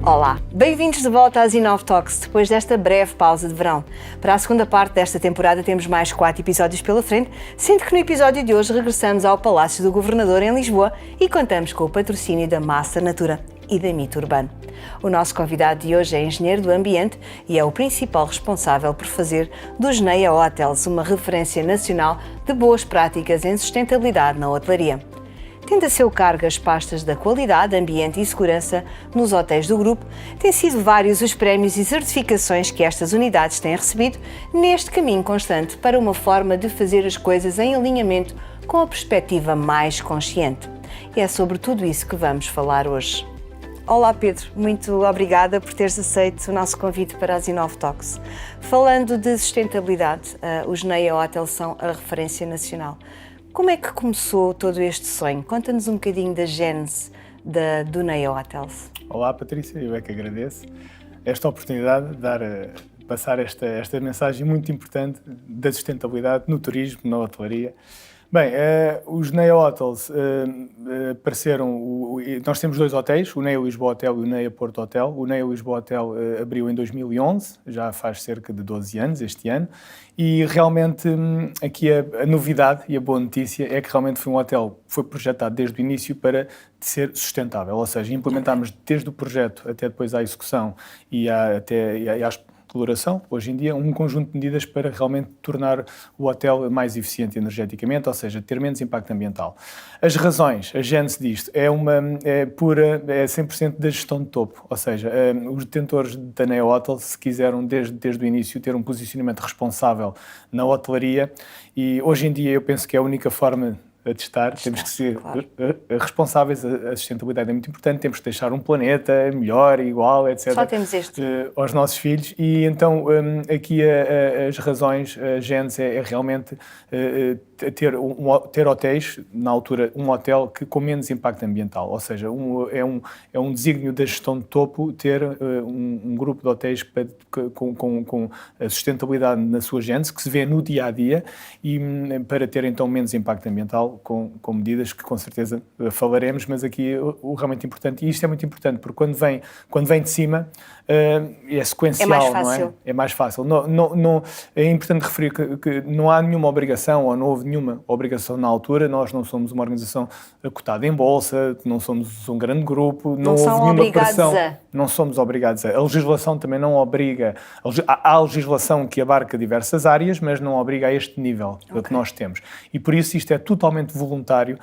Olá, bem-vindos de volta às Inov Talks, depois desta breve pausa de verão. Para a segunda parte desta temporada temos mais 4 episódios pela frente, sendo que no episódio de hoje regressamos ao Palácio do Governador em Lisboa e contamos com o patrocínio da Master Natura e da Mito Urbano. O nosso convidado de hoje é engenheiro do ambiente e é o principal responsável por fazer dos Neia Hotels uma referência nacional de boas práticas em sustentabilidade na hotelaria. Tendo a seu cargo as pastas da qualidade, ambiente e segurança nos hotéis do grupo, têm sido vários os prémios e certificações que estas unidades têm recebido neste caminho constante para uma forma de fazer as coisas em alinhamento com a perspectiva mais consciente. E é sobre tudo isso que vamos falar hoje. Olá Pedro, muito obrigada por teres aceito o nosso convite para as Inov Talks. Falando de sustentabilidade, os Neia Hotels são a referência nacional. Como é que começou todo este sonho? Conta-nos um bocadinho da gênese do Neia Hotels. Olá Patrícia, eu é que agradeço esta oportunidade de passar esta mensagem muito importante da sustentabilidade no turismo, na hotelaria. Bem, os Neia Hotels apareceram, nós temos 2 hotéis, o Neia Lisboa Hotel e o Neia Porto Hotel. O Neia Lisboa Hotel abriu em 2011, já faz cerca de 12 anos este ano, e realmente aqui a novidade e a boa notícia é que realmente foi um hotel que foi projetado desde o início para ser sustentável, ou seja, implementámos desde o projeto até depois à execução e à exploração, hoje em dia, um conjunto de medidas para realmente tornar o hotel mais eficiente energeticamente, ou seja, ter menos impacto ambiental. As razões, a gênese disto, é 100% da gestão de topo, ou seja, os detentores da Neia Hotels, se quiseram desde o início ter um posicionamento responsável na hotelaria, e hoje em dia eu penso que é a única forma de estar, temos que ser responsáveis, a sustentabilidade é muito importante, temos que deixar um planeta melhor, igual, etc. Só temos este. Aos nossos filhos, e então aqui as razões, a gênese é realmente ter hotéis, na altura um hotel com menos impacto ambiental, ou seja, é um desígnio da gestão de topo ter um grupo de hotéis com a sustentabilidade na sua gênese, que se vê no dia-a-dia, e para ter então menos impacto ambiental, com medidas que com certeza falaremos, mas aqui o realmente importante, e isto é muito importante, porque quando vem de cima é sequencial, é mais fácil. Não é? É mais fácil. Não, é importante referir que não há nenhuma obrigação, ou não houve nenhuma obrigação na altura, nós não somos uma organização cotada em bolsa, não somos um grande grupo, não houve nenhuma pressão. Não somos obrigados a. A legislação também não obriga. Há legislação que abarca diversas áreas, mas não obriga a este nível que nós temos. E por isso isto é totalmente voluntário,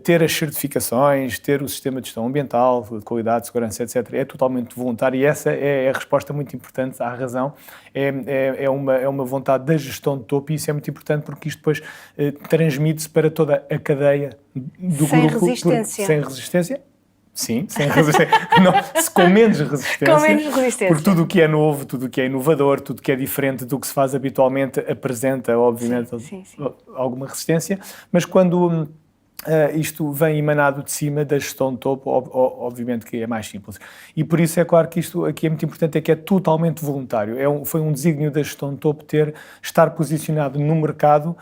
ter as certificações, ter o sistema de gestão ambiental, de qualidade, segurança, etc. É totalmente voluntário, e essa é a resposta muito importante à razão. É uma vontade da gestão de topo, e isso é muito importante porque isto depois transmite-se para toda a cadeia do grupo. Sem resistência? Sim, sem resistência. Com menos resistência. Com menos resistência. Porque tudo o que é novo, tudo o que é inovador, tudo o que é diferente do que se faz habitualmente apresenta, obviamente, alguma resistência. Mas quando isto vem emanado de cima da gestão de topo, obviamente que é mais simples. E por isso é claro que isto aqui é muito importante, é que é totalmente voluntário. Foi um desígnio da gestão de topo estar posicionado no mercado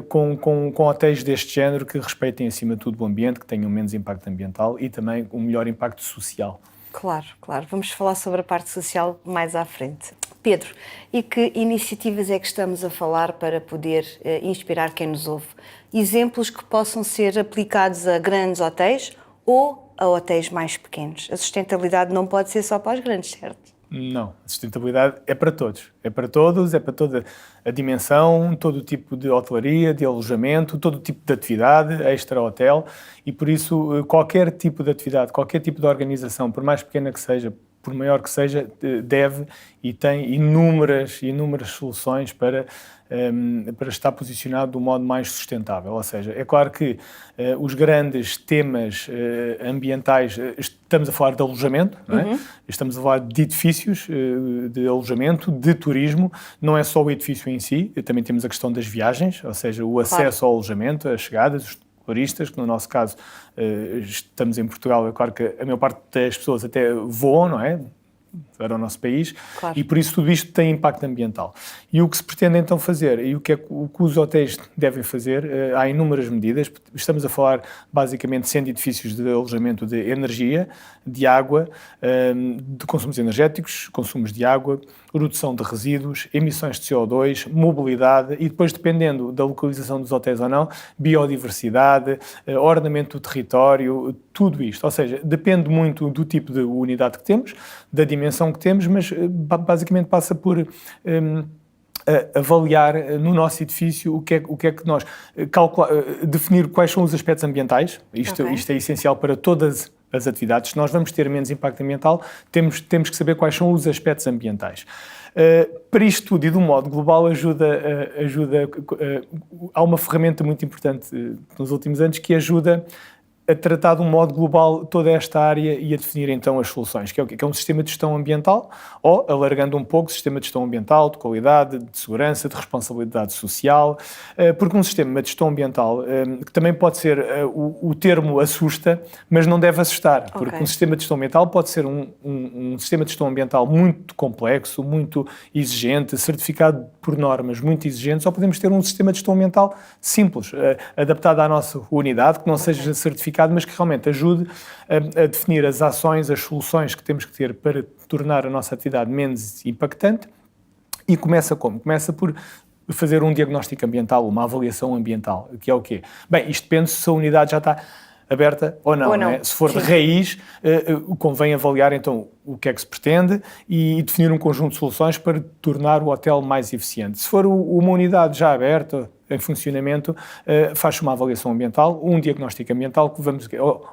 com hotéis deste género que respeitem acima de tudo o ambiente, que tenham menos impacto ambiental e também um melhor impacto social. Claro. Vamos falar sobre a parte social mais à frente. Pedro, e que iniciativas é que estamos a falar para poder inspirar quem nos ouve? Exemplos que possam ser aplicados a grandes hotéis ou a hotéis mais pequenos. A sustentabilidade não pode ser só para os grandes, certo? Não, a sustentabilidade é para todos. É para todos, é para toda a dimensão, todo o tipo de hotelaria, de alojamento, todo o tipo de atividade, extra-hotel, e por isso qualquer tipo de atividade, qualquer tipo de organização, por mais pequena que seja, por maior que seja, deve e tem inúmeras soluções para estar posicionado do modo mais sustentável. Ou seja, é claro que os grandes temas ambientais, estamos a falar de alojamento, não é? Estamos a falar de edifícios de alojamento, de turismo, não é só o edifício em si, também temos a questão das viagens, ou seja, o acesso ao alojamento, as chegadas, os turistas, que no nosso caso estamos em Portugal, é claro que a maior parte das pessoas até voam, não é? para o nosso país, Claro. e por isso tudo isto tem impacto ambiental. E o que se pretende então fazer, e o que os hotéis devem fazer, há inúmeras medidas. Estamos a falar basicamente de 100 edifícios de alojamento de energia, de água, de consumos energéticos, consumos de água, redução de resíduos, emissões de CO2, mobilidade e depois, dependendo da localização dos hotéis ou não, biodiversidade, ordenamento do território, tudo isto. Ou seja, depende muito do tipo de unidade que temos, da dimensão que temos, mas basicamente passa por avaliar no nosso edifício o que é que nós definir quais são os aspectos ambientais. Isto é essencial para todas as atividades. Se nós vamos ter menos impacto ambiental, temos que saber quais são os aspectos ambientais. Para isto tudo e de um modo global há uma ferramenta muito importante nos últimos anos que ajuda a tratar de um modo global toda esta área e a definir então as soluções, que é um sistema de gestão ambiental, ou, alargando um pouco, sistema de gestão ambiental, de qualidade, de segurança, de responsabilidade social, porque um sistema de gestão ambiental, que também pode ser, o termo assusta, mas não deve assustar, porque um sistema de gestão ambiental pode ser um sistema de gestão ambiental muito complexo, muito exigente, certificado por normas muito exigentes, ou podemos ter um sistema de gestão ambiental simples, adaptado à nossa unidade, que não seja certificado, mas que realmente ajude a definir as ações, as soluções que temos que ter para tornar a nossa atividade menos impactante. E começa como? Começa por fazer um diagnóstico ambiental, uma avaliação ambiental, que é o quê? Bem, isto depende se a unidade já está aberta ou não. Não é? Se for de raiz, convém avaliar então o que é que se pretende e definir um conjunto de soluções para tornar o hotel mais eficiente. Se for uma unidade já aberta, em funcionamento, faz uma avaliação ambiental, um diagnóstico ambiental que vamos...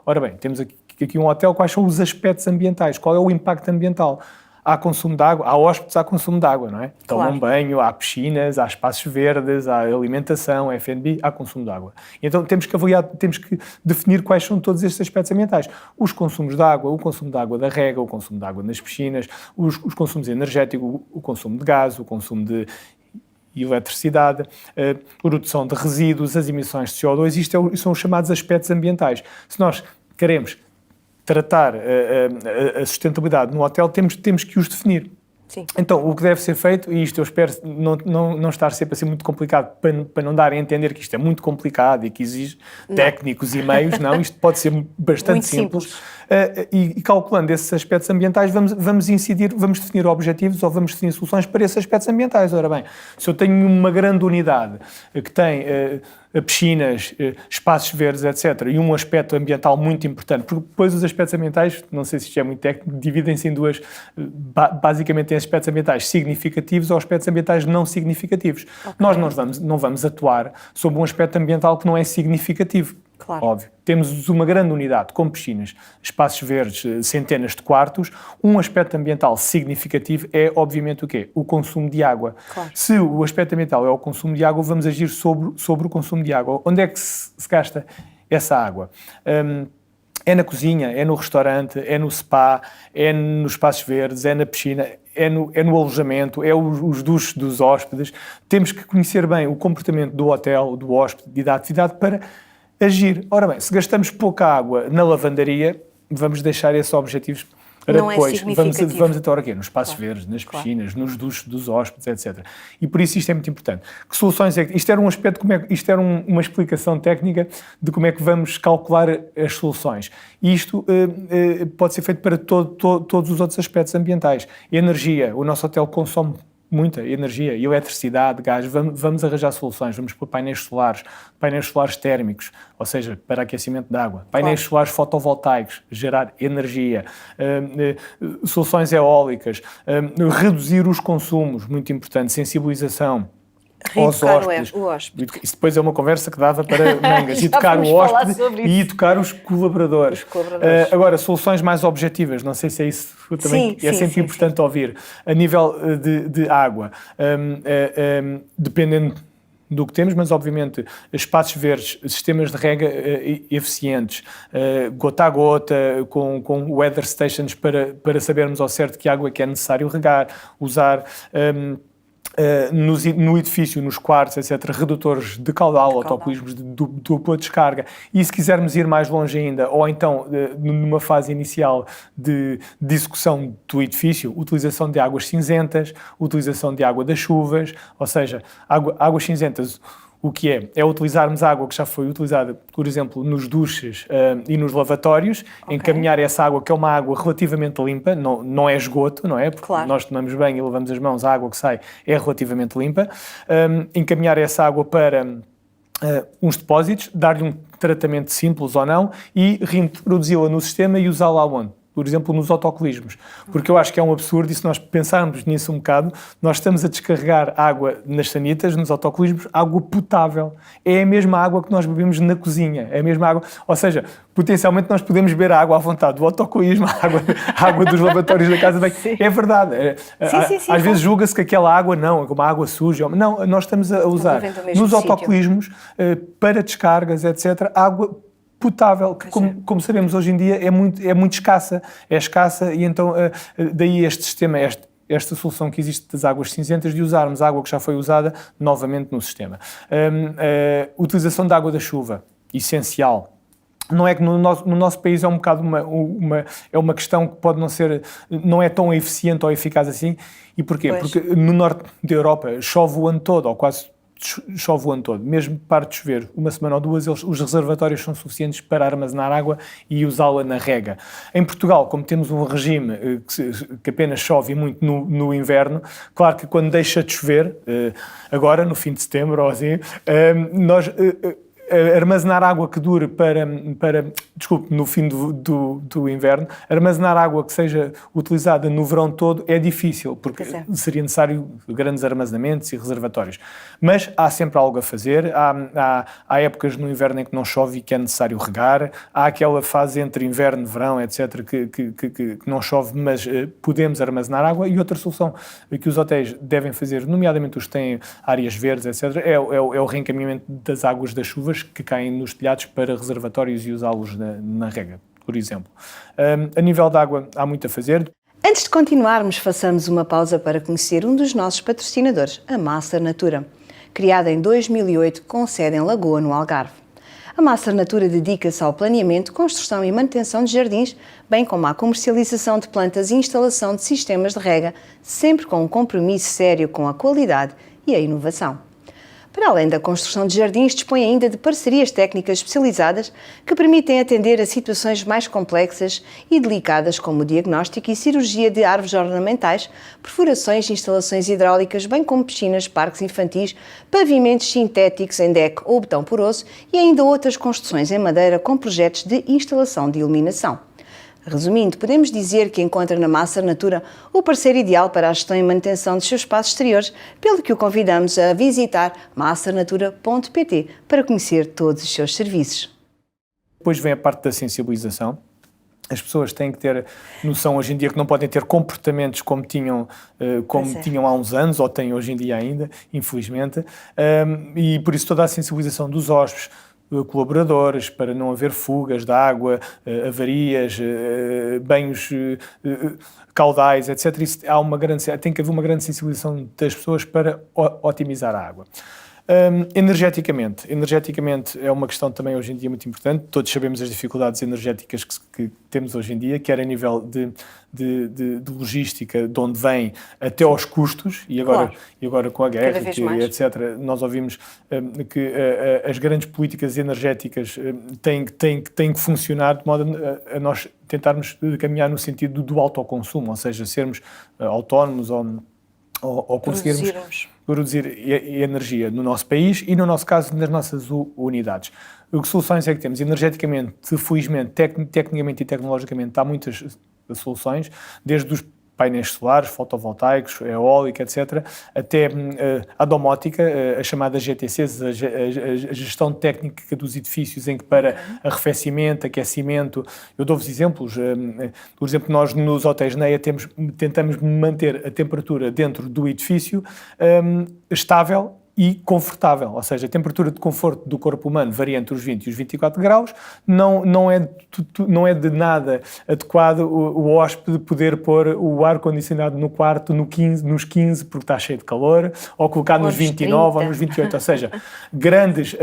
Ora bem, temos aqui um hotel, quais são os aspectos ambientais? Qual é o impacto ambiental? Há consumo de água, há hóspedes, há consumo de água, não é? Tomam banho, há piscinas, há espaços verdes, há alimentação, F&B, há consumo de água. Então temos que avaliar, temos que definir quais são todos estes aspectos ambientais. Os consumos de água, o consumo de água da rega, o consumo de água nas piscinas, os consumos energéticos, o consumo de gás, o consumo de eletricidade, a redução de resíduos, as emissões de CO2, isto são os chamados aspectos ambientais. Se nós queremos tratar a sustentabilidade no hotel, temos que os definir. Sim. Então, o que deve ser feito, e isto eu espero não estar sempre assim muito complicado, para não dar a entender que isto é muito complicado e que exige técnicos e meios, não, isto pode ser bastante simples. E calculando esses aspectos ambientais, vamos definir objetivos ou vamos definir soluções para esses aspectos ambientais. Ora bem, se eu tenho uma grande unidade que tem piscinas, espaços verdes, etc., e um aspecto ambiental muito importante, porque depois os aspectos ambientais, não sei se isto é muito técnico, dividem-se em duas, basicamente em aspectos ambientais significativos ou aspectos ambientais não significativos. Nós não vamos atuar sobre um aspecto ambiental que não é significativo. Claro. Óbvio. Temos uma grande unidade com piscinas, espaços verdes, centenas de quartos. Um aspecto ambiental significativo é, obviamente, o quê? O consumo de água. Claro. Se o aspecto ambiental é o consumo de água, vamos agir sobre o consumo de água. Onde é que se gasta essa água? É na cozinha, é no restaurante, é no spa, é nos espaços verdes, é na piscina, é no alojamento, é os duches dos hóspedes. Temos que conhecer bem o comportamento do hotel, do hóspede e da atividade para agir. Ora bem, se gastamos pouca água na lavandaria, vamos deixar esses objetivos para não depois. É significativo. Vamos até aqui, nos espaços verdes, nas piscinas, nos duches dos hóspedes, etc. E por isso isto é muito importante. Que soluções é que... Isto era um aspecto, isto era uma explicação técnica de como é que vamos calcular as soluções. E isto pode ser feito para todos os outros aspectos ambientais. Energia, o nosso hotel consome muita energia, eletricidade, gás, vamos arranjar soluções, vamos pôr painéis solares térmicos, ou seja, para aquecimento de água, painéis solares fotovoltaicos, gerar energia, soluções eólicas, reduzir os consumos, muito importante, sensibilização aos hóspedes. O hóspede. Isso depois é uma conversa que dava para mangas. Educar o hóspede e educar os colaboradores. Agora, soluções mais objetivas, não sei se é isso também, é sempre importante ouvir. A nível de água, dependendo do que temos, mas obviamente espaços verdes, sistemas de rega eficientes, gota a gota, com weather stations para sabermos ao certo que água é que é necessário regar, usar no edifício, nos quartos, etc., redutores de caudal, autocolismos de dupla descarga. E se quisermos ir mais longe ainda, ou então numa fase inicial de execução do edifício, utilização de águas cinzentas, utilização de água das chuvas, ou seja, águas cinzentas. O que é utilizarmos água que já foi utilizada, por exemplo, nos duches e nos lavatórios, encaminhar essa água, que é uma água relativamente limpa, não é esgoto, não é? Porque nós tomamos banho e lavamos as mãos, a água que sai é relativamente limpa. Encaminhar essa água para uns depósitos, dar-lhe um tratamento simples ou não e reintroduzi-la no sistema e usá-la onde? Por exemplo, nos autocolismos, porque eu acho que é um absurdo, e se nós pensarmos nisso um bocado, nós estamos a descarregar água nas sanitas, nos autocolismos, água potável. É a mesma água que nós bebemos na cozinha, é a mesma água, ou seja, potencialmente nós podemos beber a água à vontade do autocolismo, a água dos lavatórios da casa bem. É verdade. Sim, às vezes julga-se que aquela água não, é uma água suja. Não, nós estamos a usar nos autocolismos, para descargas, etc., água potável, que como sabemos hoje em dia é muito escassa, e então daí este sistema, esta solução que existe das águas cinzentas, de usarmos água que já foi usada novamente no sistema. Utilização da água da chuva, essencial. Não é que no nosso país é um bocado uma questão que pode não é tão eficiente ou eficaz assim. E porquê? Porque no norte da Europa chove o ano todo, ou quase chove o ano todo. Mesmo para de chover uma semana ou duas, os reservatórios são suficientes para armazenar água e usá-la na rega. Em Portugal, como temos um regime que apenas chove muito no inverno, claro que quando deixa de chover, agora no fim de setembro ou assim, nós armazenar água que dure no fim do inverno, armazenar água que seja utilizada no verão todo é difícil, porque seria necessário grandes armazenamentos e reservatórios. Mas há sempre algo a fazer, há épocas no inverno em que não chove e que é necessário regar, há aquela fase entre inverno e verão, etc., que não chove, mas podemos armazenar água. E outra solução que os hotéis devem fazer, nomeadamente os que têm áreas verdes, etc., é o reencaminhamento das águas das chuvas que caem nos telhados para reservatórios e usá-los na rega, por exemplo. A nível de água há muito a fazer. Antes de continuarmos, façamos uma pausa para conhecer um dos nossos patrocinadores, a Master Natura. Criada em 2008 com sede em Lagoa, no Algarve. A Master Natura dedica-se ao planeamento, construção e manutenção de jardins, bem como à comercialização de plantas e instalação de sistemas de rega, sempre com um compromisso sério com a qualidade e a inovação. Para além da construção de jardins, dispõe ainda de parcerias técnicas especializadas que permitem atender a situações mais complexas e delicadas, como o diagnóstico e cirurgia de árvores ornamentais, perfurações, instalações hidráulicas, bem como piscinas, parques infantis, pavimentos sintéticos em deck ou betão poroso e ainda outras construções em madeira com projetos de instalação de iluminação. Resumindo, podemos dizer que encontra na Master Natura o parceiro ideal para a gestão e manutenção dos seus espaços exteriores, pelo que o convidamos a visitar masternatura.pt para conhecer todos os seus serviços. Depois vem a parte da sensibilização. As pessoas têm que ter noção hoje em dia que não podem ter comportamentos como tinham há uns anos, ou têm hoje em dia ainda, infelizmente, e por isso toda a sensibilização dos hóspedes, colaboradores, para não haver fugas de água, avarias, banhos caudais, etc. Isso tem que haver uma grande sensibilização das pessoas para otimizar a água. Energeticamente é uma questão também hoje em dia muito importante. Todos sabemos as dificuldades energéticas que temos hoje em dia, quer a nível de logística, de onde vem, até aos custos, e agora com a guerra, etc., nós ouvimos que as grandes políticas energéticas têm que funcionar de modo a nós tentarmos caminhar no sentido do autoconsumo, ou seja, sermos autónomos ou conseguirmos produzir energia no nosso país e, no nosso caso, nas nossas unidades. Que soluções é que temos? Energeticamente, felizmente, tecnicamente e tecnologicamente, há muitas soluções, desde os painéis solares, fotovoltaicos, eólica, etc., até a domótica, a chamada GTCs, a gestão técnica dos edifícios, em que para arrefecimento, aquecimento, eu dou-vos exemplos. Por exemplo, nós nos hotéis NEA tentamos manter a temperatura dentro do edifício estável e confortável, ou seja, a temperatura de conforto do corpo humano varia entre os 20 e os 24 graus, não é de nada adequado o hóspede poder pôr o ar-condicionado no quarto nos 15 porque está cheio de calor, ou colocar nos 29 ou nos 28, ou seja, grandes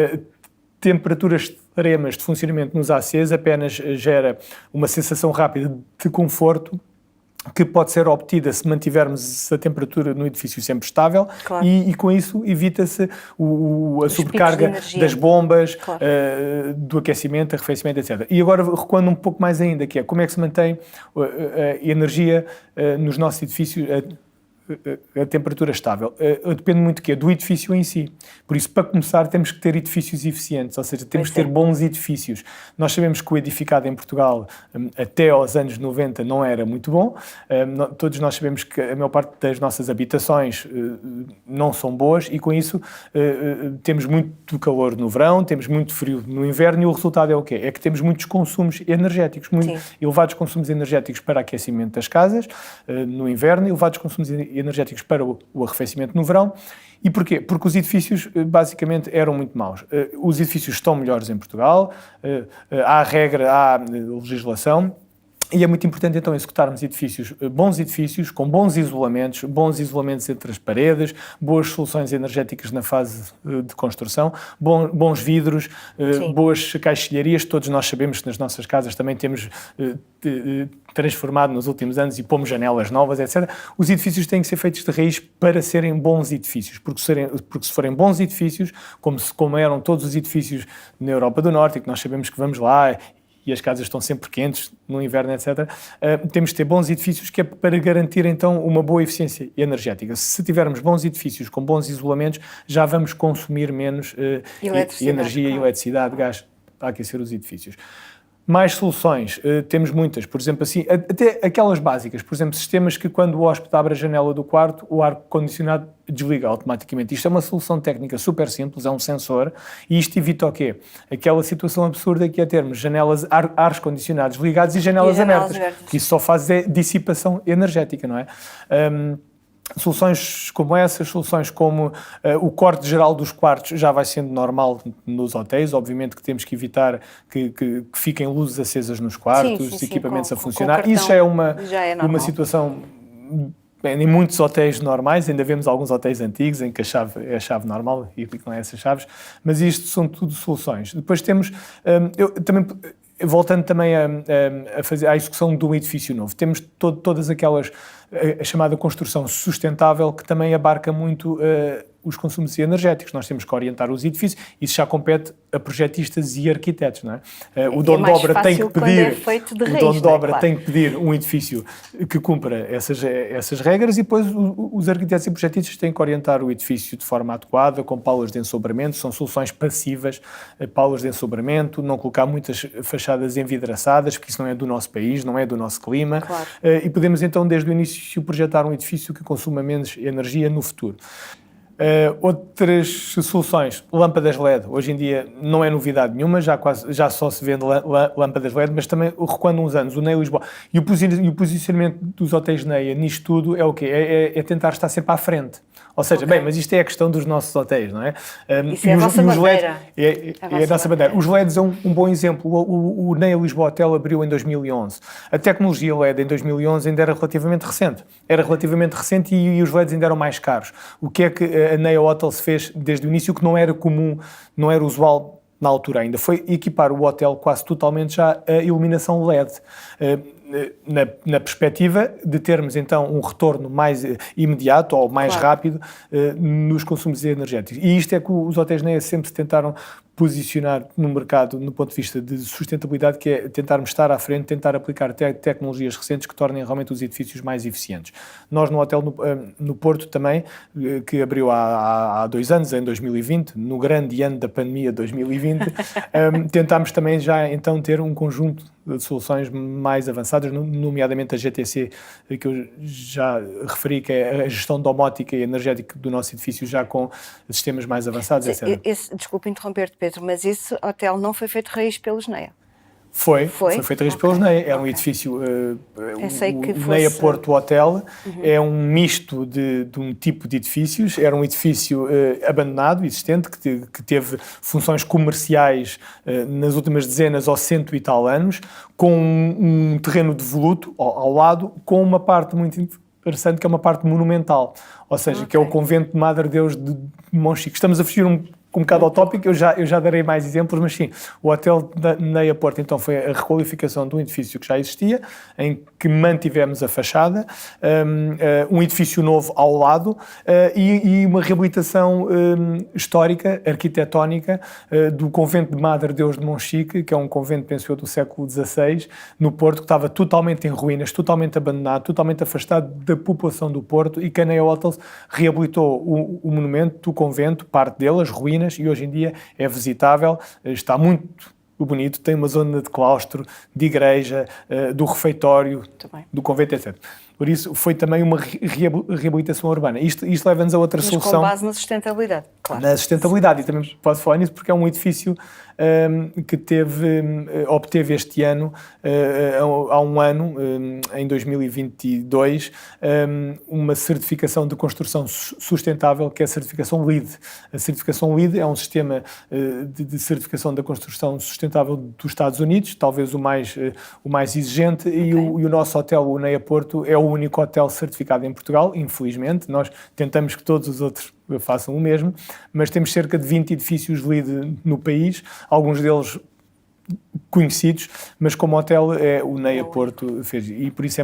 temperaturas extremas de funcionamento nos ACs apenas gera uma sensação rápida de conforto que pode ser obtida se mantivermos a temperatura no edifício sempre estável, claro. e com isso evita-se a sobrecarga das bombas, claro. Do aquecimento, arrefecimento, etc. E agora recuando um pouco mais ainda, que é como é que se mantém a energia nos nossos edifícios a temperatura estável. Depende muito do edifício em si. Por isso, para começar, temos que ter edifícios eficientes, ou seja, temos que ter bons edifícios. Nós sabemos que o edificado em Portugal, até aos anos 90, não era muito bom. Todos nós sabemos que a maior parte das nossas habitações não são boas e, com isso, temos muito calor no verão, temos muito frio no inverno e o resultado é o quê? É que temos muitos consumos energéticos, muito elevados consumos energéticos para aquecimento das casas no inverno e elevados consumos energéticos para o arrefecimento no verão. E porquê? Porque os edifícios basicamente eram muito maus. Os edifícios estão melhores em Portugal, há regra, há legislação, e é muito importante então executarmos bons edifícios, com bons isolamentos entre as paredes, boas soluções energéticas na fase de construção, bons vidros, boas caixilharias. Todos nós sabemos que nas nossas casas também temos transformado nos últimos anos e pomos janelas novas, etc. Os edifícios têm que ser feitos de raiz para serem bons edifícios, porque se forem bons edifícios, como eram todos os edifícios na Europa do Norte, e que nós sabemos que vamos lá e as casas estão sempre quentes no inverno, etc., temos de ter bons edifícios que é para garantir, então, uma boa eficiência energética. Se tivermos bons edifícios com bons isolamentos, já vamos consumir menos energia, eletricidade, gás para aquecer os edifícios. Mais soluções, temos muitas, por exemplo, assim, até aquelas básicas, por exemplo, sistemas que quando o hóspede abre a janela do quarto, o ar-condicionado desliga automaticamente. Isto é uma solução técnica super simples, é um sensor, e isto evita o quê? Aquela situação absurda que é termos ares condicionados ligados e janelas abertas, que isso só faz dissipação energética, não é? Soluções como essas, soluções como o corte geral dos quartos já vai sendo normal nos hotéis. Obviamente que temos que evitar que fiquem luzes acesas nos quartos, equipamentos a funcionar. Isso já é uma situação em muitos hotéis normais. Ainda vemos alguns hotéis antigos em que a chave é a chave normal e aplicam essas chaves, mas isto são tudo soluções. Depois temos, voltando também a fazer a execução de um edifício novo, temos todas aquelas, a chamada construção sustentável, que também abarca muito os consumos energéticos. Nós temos que orientar os edifícios, isso já compete a projetistas e arquitetos, não é? O dono de obra tem que pedir um edifício que cumpra essas regras, e depois os arquitetos e projetistas têm que orientar o edifício de forma adequada, com paulas de ensobramento. São soluções passivas, paulas de ensobramento, não colocar muitas fachadas envidraçadas, porque isso não é do nosso país, não é do nosso clima. Claro. E podemos então desde o início projetar um edifício que consuma menos energia no futuro. Outras soluções, lâmpadas LED. Hoje em dia não é novidade nenhuma, já só se vende lâmpadas LED, mas também recuando uns anos, o NEA Lisboa e o posicionamento dos hotéis NEA nisto tudo é o quê? É tentar estar sempre à frente. Ou seja, bem, mas isto é a questão dos nossos hotéis, não é? Isso é a vossa bandeira. É a nossa bandeira. Os LEDs é um bom exemplo. O NEA Lisboa Hotel abriu em 2011. A tecnologia LED em 2011 ainda era relativamente recente. E os LEDs ainda eram mais caros. O que é que a NEA Hotel se fez desde o início, que não era comum, não era usual na altura ainda? Foi equipar o hotel quase totalmente já a iluminação LED. Na perspectiva de termos então um retorno mais imediato ou mais rápido nos consumos energéticos. E isto é que os hotéis NEA sempre se tentaram posicionar no mercado no ponto de vista de sustentabilidade, que é tentarmos estar à frente, tentar aplicar tecnologias recentes que tornem realmente os edifícios mais eficientes. Nós no hotel no Porto também, que abriu há 2 anos, em 2020, no grande ano da pandemia 2020, tentámos também já então ter um conjunto de soluções mais avançadas, nomeadamente a GTC, que eu já referi, que é a gestão domótica e energética do nosso edifício, já com sistemas mais avançados, etc. Desculpe interromper-te, Pedro, mas esse hotel não foi feito raiz pelos NEA? Foi feito a risco pelos NEA. Era um edifício, o NEA Porto Hotel, é um misto de um tipo de edifícios. Era um edifício abandonado, existente, que teve funções comerciais nas últimas dezenas ou 100 e tal anos, com um terreno devoluto ao lado, com uma parte muito interessante, que é uma parte monumental, ou seja, que é o convento de Madre Deus de Monchique. Estamos a fugir um bocado ao tópico, eu já darei mais exemplos, mas sim, o Hotel da NEA Porto, então, foi a requalificação de um edifício que já existia, em que mantivemos a fachada, um edifício novo ao lado e uma reabilitação histórica, arquitetónica, do convento de Madre Deus de Monchique, que é um convento, penso eu, do século XVI, no Porto, que estava totalmente em ruínas, totalmente abandonado, totalmente afastado da população do Porto, e que a NEA Hotels reabilitou o monumento, o convento, parte dele, as ruínas, e hoje em dia é visitável, está muito bonito, tem uma zona de claustro, de igreja, do refeitório, do convento, etc. Por isso, foi também uma reabilitação urbana. Isto leva-nos a outra solução. Com base na sustentabilidade, claro. Na sustentabilidade, e também pode falar nisso, porque é um edifício que obteve este ano, há um ano, em 2022, uma certificação de construção sustentável, que é a certificação LEED. A certificação LEED é um sistema de certificação da construção sustentável dos Estados Unidos, talvez o mais exigente, e o nosso hotel, o NEA Porto, é o único hotel certificado em Portugal, infelizmente. Nós tentamos que todos os outros façam o mesmo, mas temos cerca de 20 edifícios LEED no país, alguns deles conhecidos, mas como hotel o NEA Porto fez, e por isso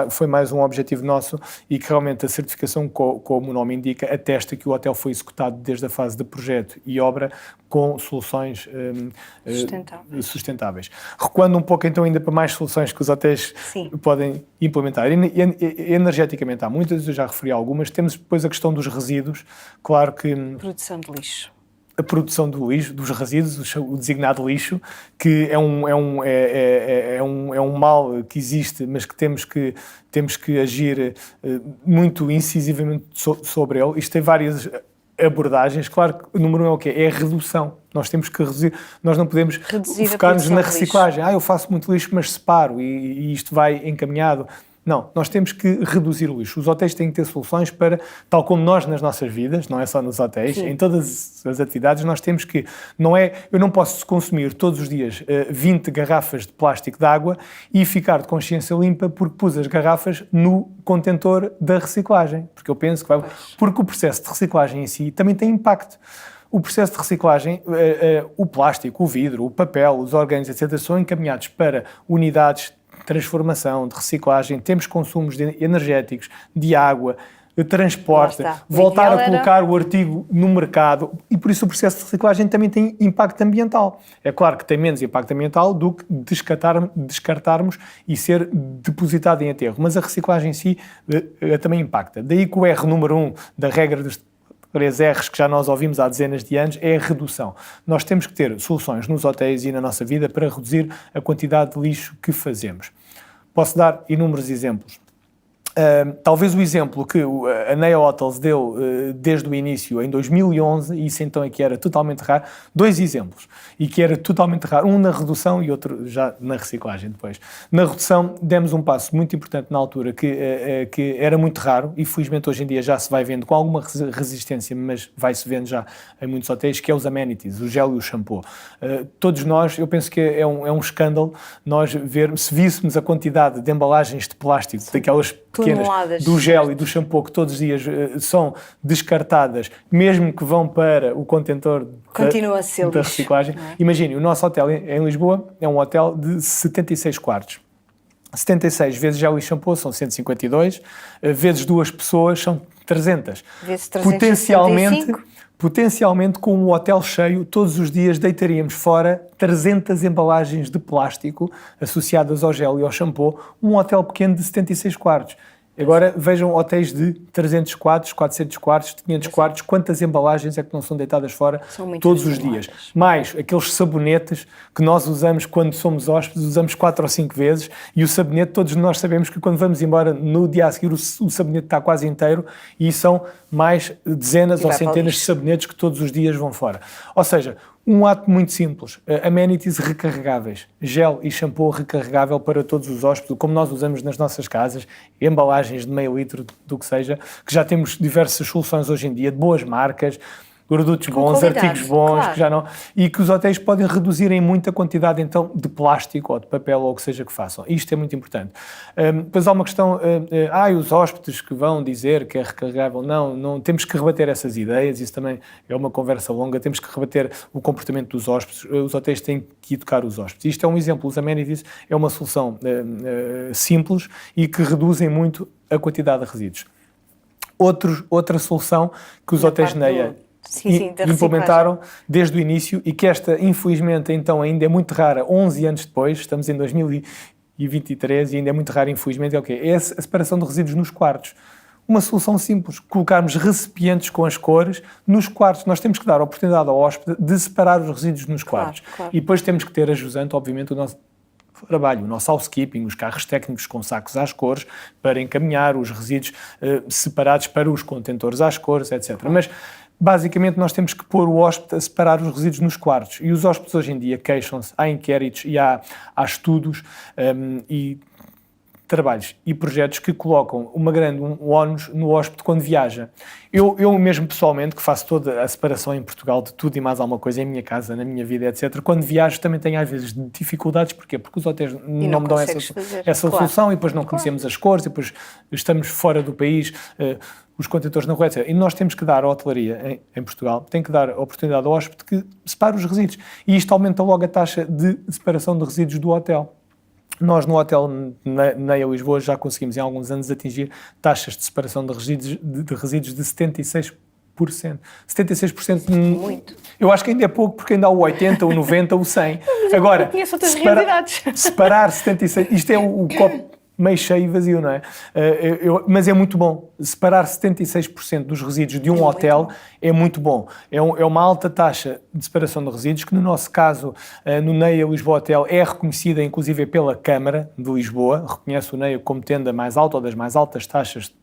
foi mais um objetivo nosso, e que realmente a certificação, como o nome indica, atesta que o hotel foi executado desde a fase de projeto e obra com soluções sustentáveis. Recuando um pouco então ainda para mais soluções que os hotéis podem implementar. Energeticamente há muitas, eu já referi algumas. Temos depois a questão dos resíduos, claro que... Produção de lixo. A produção do lixo, dos resíduos, o designado lixo, que é um mal que existe, mas que temos que agir muito incisivamente sobre ele. Isto tem várias abordagens. Claro que o número 1 é o quê? É a redução. Nós temos que reduzir, nós não podemos focar-nos na reciclagem. Eu faço muito lixo, mas separo e isto vai encaminhado. Não, nós temos que reduzir o lixo. Os hotéis têm que ter soluções para, tal como nós nas nossas vidas, não é só nos hotéis, em todas as atividades, nós temos que, eu não posso consumir todos os dias 20 garrafas de plástico de água e ficar de consciência limpa porque pus as garrafas no contentor da reciclagem, porque eu penso que porque o processo de reciclagem em si também tem impacto. O processo de reciclagem, o plástico, o vidro, o papel, os orgânicos, etc., são encaminhados para unidades de transformação, de reciclagem, temos consumos energéticos, de água, de transporte, voltar a colocar o artigo no mercado, e por isso o processo de reciclagem também tem impacto ambiental. É claro que tem menos impacto ambiental do que descartarmos e ser depositado em aterro, mas a reciclagem em si também impacta. Daí que o R número 1 da regra dos 3 R's que já nós ouvimos há dezenas de anos é a redução. Nós temos que ter soluções nos hotéis e na nossa vida para reduzir a quantidade de lixo que fazemos. Posso dar inúmeros exemplos. Talvez o exemplo que a NEA Hotels deu desde o início, em 2011, e isso então é que era totalmente raro, 2 exemplos, e que era totalmente raro, um na redução e outro já na reciclagem depois. Na redução demos um passo muito importante na altura, que era muito raro, e felizmente hoje em dia já se vai vendo com alguma resistência, mas vai-se vendo já em muitos hotéis, que é os amenities, o gel e o shampoo. Todos nós, eu penso que é um escândalo nós se víssemos a quantidade de embalagens de plástico, daquelas pequenas, do gel e do shampoo que todos os dias são descartadas, mesmo que vão para o contentor da reciclagem. Imagine, o nosso hotel em Lisboa é um hotel de 76 quartos. 76 vezes gel e shampoo são 152, vezes 2 pessoas são 300. Vezes 365. Potencialmente, com um hotel cheio, todos os dias deitaríamos fora 300 embalagens de plástico associadas ao gel e ao shampoo, um hotel pequeno de 76 quartos. Agora vejam hotéis de 300 quartos, 400 quartos, 500 quartos, quantas embalagens é que não são deitadas fora todos os dias. Mais aqueles sabonetes que nós usamos quando somos hóspedes, usamos 4 ou 5 vezes, e o sabonete, todos nós sabemos que quando vamos embora no dia a seguir o sabonete está quase inteiro, e são mais dezenas ou centenas de sabonetes que todos os dias vão fora. Ou seja, Um ato muito simples, amenities recarregáveis, gel e shampoo recarregável para todos os hóspedes, como nós usamos nas nossas casas, embalagens de meio litro, do que seja, que já temos diversas soluções hoje em dia, de boas marcas, produtos bons, artigos bons, claro. Que já não, e que os hotéis podem reduzir em muita quantidade então de plástico ou de papel ou o que seja que façam. Isto é muito importante. Depois há uma questão, os hóspedes que vão dizer que é recarregável, não temos que rebater essas ideias, isso também é uma conversa longa, temos que rebater o comportamento dos hóspedes, os hotéis têm que educar os hóspedes. Isto é um exemplo, os amenities é uma solução simples e que reduzem muito a quantidade de resíduos. Outra solução que os hotéis NEA implementaram desde o início e que esta, infelizmente, então ainda é muito rara, 11 anos depois, estamos em 2023 e ainda é muito rara, infelizmente, é a separação de resíduos nos quartos. Uma solução simples, colocarmos recipientes com as cores nos quartos. Nós temos que dar a oportunidade ao hóspede de separar os resíduos nos quartos. Claro. E depois temos que ter a jusante, obviamente, o nosso trabalho, o nosso housekeeping, os carros técnicos com sacos às cores, para encaminhar os resíduos separados para os contentores às cores, etc. Mas, basicamente, nós temos que pôr o hóspede a separar os resíduos nos quartos. E os hóspedes hoje em dia queixam-se, há inquéritos e há estudos e trabalhos e projetos que colocam um ónus no hóspede quando viaja. Eu mesmo pessoalmente, que faço toda a separação em Portugal de tudo e mais alguma coisa em minha casa, na minha vida, etc., quando viajo também tenho às vezes dificuldades. Porquê? Porque os hotéis não me dão essa solução e depois não conhecemos as cores e depois estamos fora do país, os contentores na rua, etc. E nós temos que dar à hotelaria em Portugal, tem que dar a oportunidade ao hóspede que separe os resíduos. E isto aumenta logo a taxa de separação de resíduos do hotel. Nós, no hotel NEA Lisboa, já conseguimos, em alguns anos, atingir taxas de separação de resíduos de 76%. 76%. Muito. Eu acho que ainda é pouco, porque ainda há o 80%, o 90%, o 100%. Agora, eu conheço outras realidades. Separar 76%, isto é o copo meio cheio e vazio, não é? Mas é muito bom. Separar 76% dos resíduos de um hotel é muito bom. É uma alta taxa de separação de resíduos, que no nosso caso, no NEA Lisboa Hotel, é reconhecida inclusive pela Câmara de Lisboa, reconhece o NEA como tendo a mais alta ou das mais altas taxas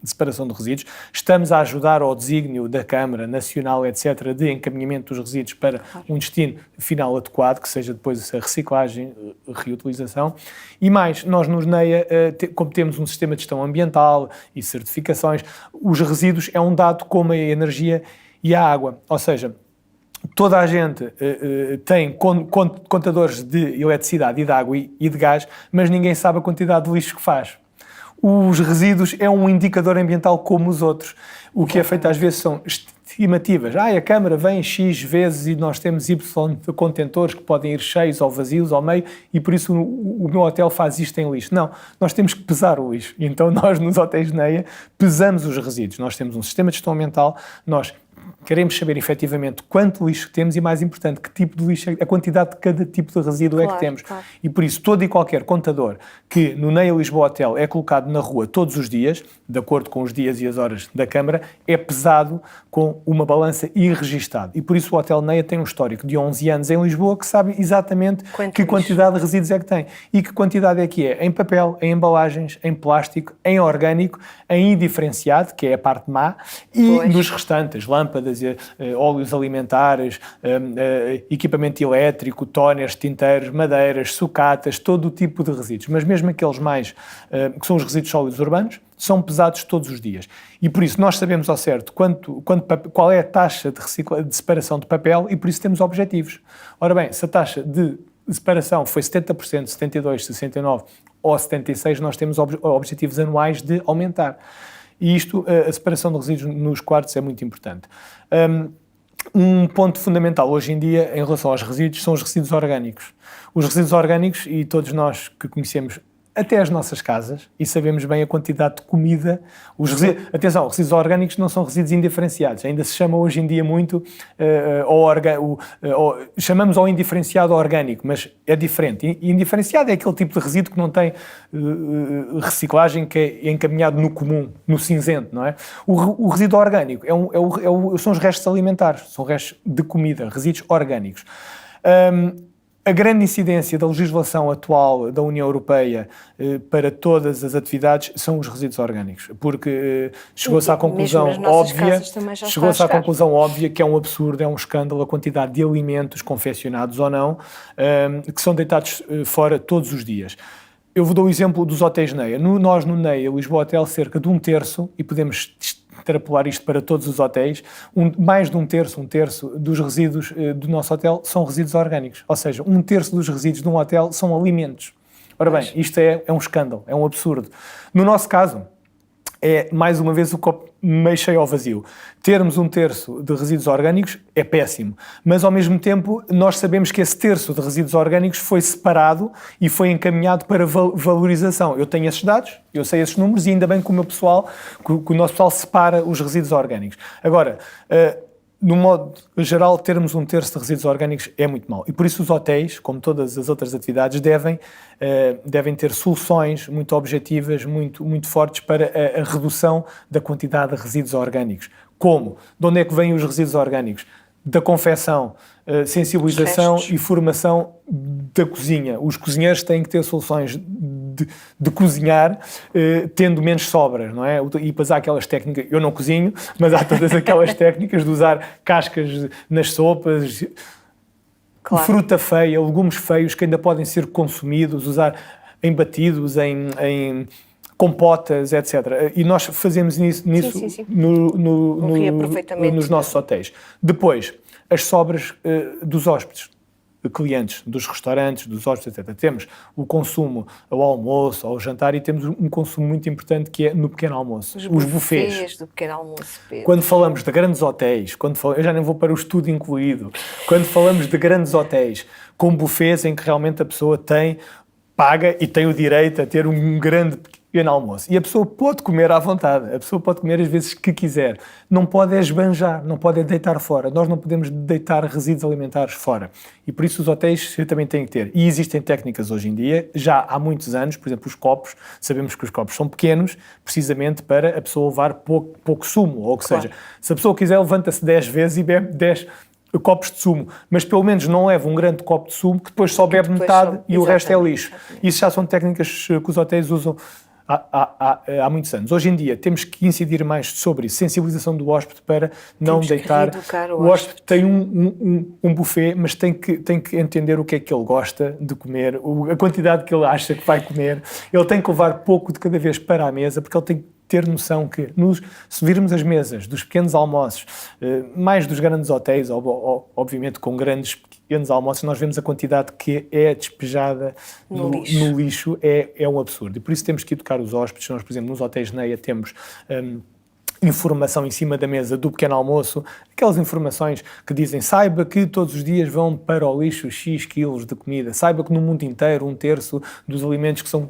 de separação de resíduos. Estamos a ajudar ao desígnio da Câmara Nacional, etc., de encaminhamento dos resíduos para um destino final adequado, que seja depois a reciclagem, reutilização. E mais, nós nos NEA, como temos um sistema de gestão ambiental e certificações, os resíduos é um dado como a energia e a água. Ou seja, toda a gente tem contadores de eletricidade e de água e de gás, mas ninguém sabe a quantidade de lixo que faz. Os resíduos é um indicador ambiental como os outros. O que é feito às vezes são estimativas. A Câmara vem X vezes e nós temos Y de contentores que podem ir cheios ou vazios ao meio e por isso o meu hotel faz isto em lixo. Não, nós temos que pesar o lixo. Então nós nos hotéis NEA pesamos os resíduos. Nós temos um sistema de gestão ambiental, nós queremos saber efetivamente quanto lixo temos e, mais importante, que tipo de lixo, a quantidade de cada tipo de resíduo é que temos. Claro. E por isso, todo e qualquer contador que no NEA Lisboa Hotel é colocado na rua todos os dias, de acordo com os dias e as horas da Câmara, é pesado com uma balança e registado. E por isso o Hotel NEA tem um histórico de 11 anos em Lisboa que sabe exatamente que quantidade de resíduos é que tem. E que quantidade é que é? Em papel, em embalagens, em plástico, em orgânico, em indiferenciado, que é a parte má, e nos restantes, lâmpadas, óleos alimentares, equipamento elétrico, tóneres, tinteiros, madeiras, sucatas, todo o tipo de resíduos. Mas mesmo aqueles mais, que são os resíduos sólidos urbanos, são pesados todos os dias. E por isso nós sabemos ao certo qual é a taxa de separação de papel e por isso temos objetivos. Ora bem, se a taxa de separação foi 70%, 72%, 69% ou 76%, nós temos objetivos anuais de aumentar. E isto, a separação de resíduos nos quartos é muito importante. Um ponto fundamental hoje em dia em relação aos resíduos são os resíduos orgânicos. Os resíduos orgânicos, e todos nós que conhecemos até as nossas casas e sabemos bem a quantidade de comida. Atenção, resíduos orgânicos não são resíduos indiferenciados. Ainda se chama hoje em dia muito, chamamos ao indiferenciado orgânico, mas é diferente. Indiferenciado é aquele tipo de resíduo que não tem reciclagem, que é encaminhado no comum, no cinzento, não é? O resíduo orgânico são os restos alimentares, são restos de comida, resíduos orgânicos. A grande incidência da legislação atual da União Europeia para todas as atividades são os resíduos orgânicos, porque chegou-se à conclusão óbvia que é um absurdo, é um escândalo a quantidade de alimentos confeccionados ou não que são deitados fora todos os dias. Eu vou dar o exemplo dos hotéis NEA. Nós no NEA, Lisboa Hotel, cerca de 1/3, e podemos extrapolar isto para todos os hotéis, mais de um terço dos resíduos do nosso hotel são resíduos orgânicos. Ou seja, 1/3 dos resíduos de um hotel são alimentos. Ora bem, isto é um escândalo, é um absurdo. No nosso caso, é mais uma vez o copo meio cheio ao vazio. Termos 1/3 de resíduos orgânicos é péssimo, mas ao mesmo tempo nós sabemos que esse terço de resíduos orgânicos foi separado e foi encaminhado para valorização. Eu tenho esses dados, eu sei esses números e ainda bem que o nosso pessoal separa os resíduos orgânicos. Agora, no modo geral, termos 1/3 de resíduos orgânicos é muito mau. E por isso os hotéis, como todas as outras atividades, devem ter soluções muito objetivas, muito fortes para a redução da quantidade de resíduos orgânicos. Como? De onde é que vêm os resíduos orgânicos? Da confecção, sensibilização e formação da cozinha. Os cozinheiros têm que ter soluções de cozinhar tendo menos sobras, não é? E depois há aquelas técnicas, eu não cozinho, mas há todas aquelas técnicas de usar cascas nas sopas, claro, fruta feia, legumes feios que ainda podem ser consumidos, usar em batidos, em compotas, etc. E nós fazemos nisso sim. nos nossos hotéis. Depois, as sobras dos hóspedes, de clientes, dos restaurantes, dos hóspedes, etc. Temos o consumo ao almoço, ao jantar, e temos um consumo muito importante que é no pequeno almoço. Os buffets do pequeno almoço, Pedro. Quando falamos de grandes hotéis, eu já nem vou para o estudo incluído, quando falamos de grandes hotéis com buffets em que realmente a pessoa paga e tem o direito a ter um grande pequeno almoço. E a pessoa pode comer à vontade, a pessoa pode comer as vezes que quiser. Não pode esbanjar, não pode deitar fora. Nós não podemos deitar resíduos alimentares fora. E por isso os hotéis também têm que ter. E existem técnicas hoje em dia, já há muitos anos, por exemplo, os copos. Sabemos que os copos são pequenos, precisamente para a pessoa levar pouco sumo. Ou que seja, se a pessoa quiser, levanta-se 10 vezes e bebe 10 copos de sumo, mas pelo menos não leva um grande copo de sumo que depois só bebe metade e o resto é lixo. Isso já são técnicas que os hotéis usam há muitos anos. Hoje em dia temos que incidir mais sobre isso, sensibilização do hóspede para não deitar. O hóspede tem um buffet, mas tem que entender o que é que ele gosta de comer, a quantidade que ele acha que vai comer. Ele tem que levar pouco de cada vez para a mesa, porque ele tem que ter noção que, se virmos as mesas dos pequenos almoços, mais dos grandes hotéis, obviamente com pequenos almoços, nós vemos a quantidade que é despejada no lixo, é um absurdo. E por isso temos que educar os hóspedes. Nós, por exemplo, nos hotéis NEA temos informação em cima da mesa do pequeno almoço, aquelas informações que dizem: saiba que todos os dias vão para o lixo X quilos de comida, saiba que no mundo inteiro 1/3 dos alimentos que são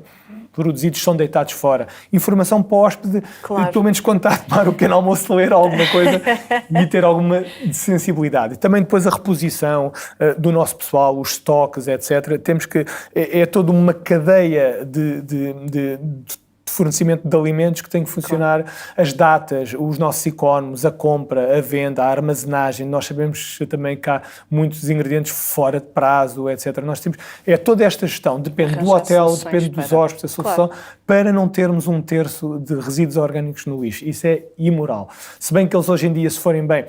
produzidos são deitados fora. Informação para o hóspede, pelo menos quando está a tomar o pequeno almoço, ler alguma coisa e ter alguma sensibilidade. E também depois a reposição do nosso pessoal, os estoques, etc. Temos que... É toda uma cadeia de fornecimento de alimentos que tem que funcionar, as datas, os nossos economes, a compra, a venda, a armazenagem. Nós sabemos também que há muitos ingredientes fora de prazo, etc. Nós temos... toda esta gestão, depende do hotel, depende dos hóspedes, a solução, para não termos 1/3 de resíduos orgânicos no lixo. Isso é imoral. Se bem que eles hoje em dia, se forem bem,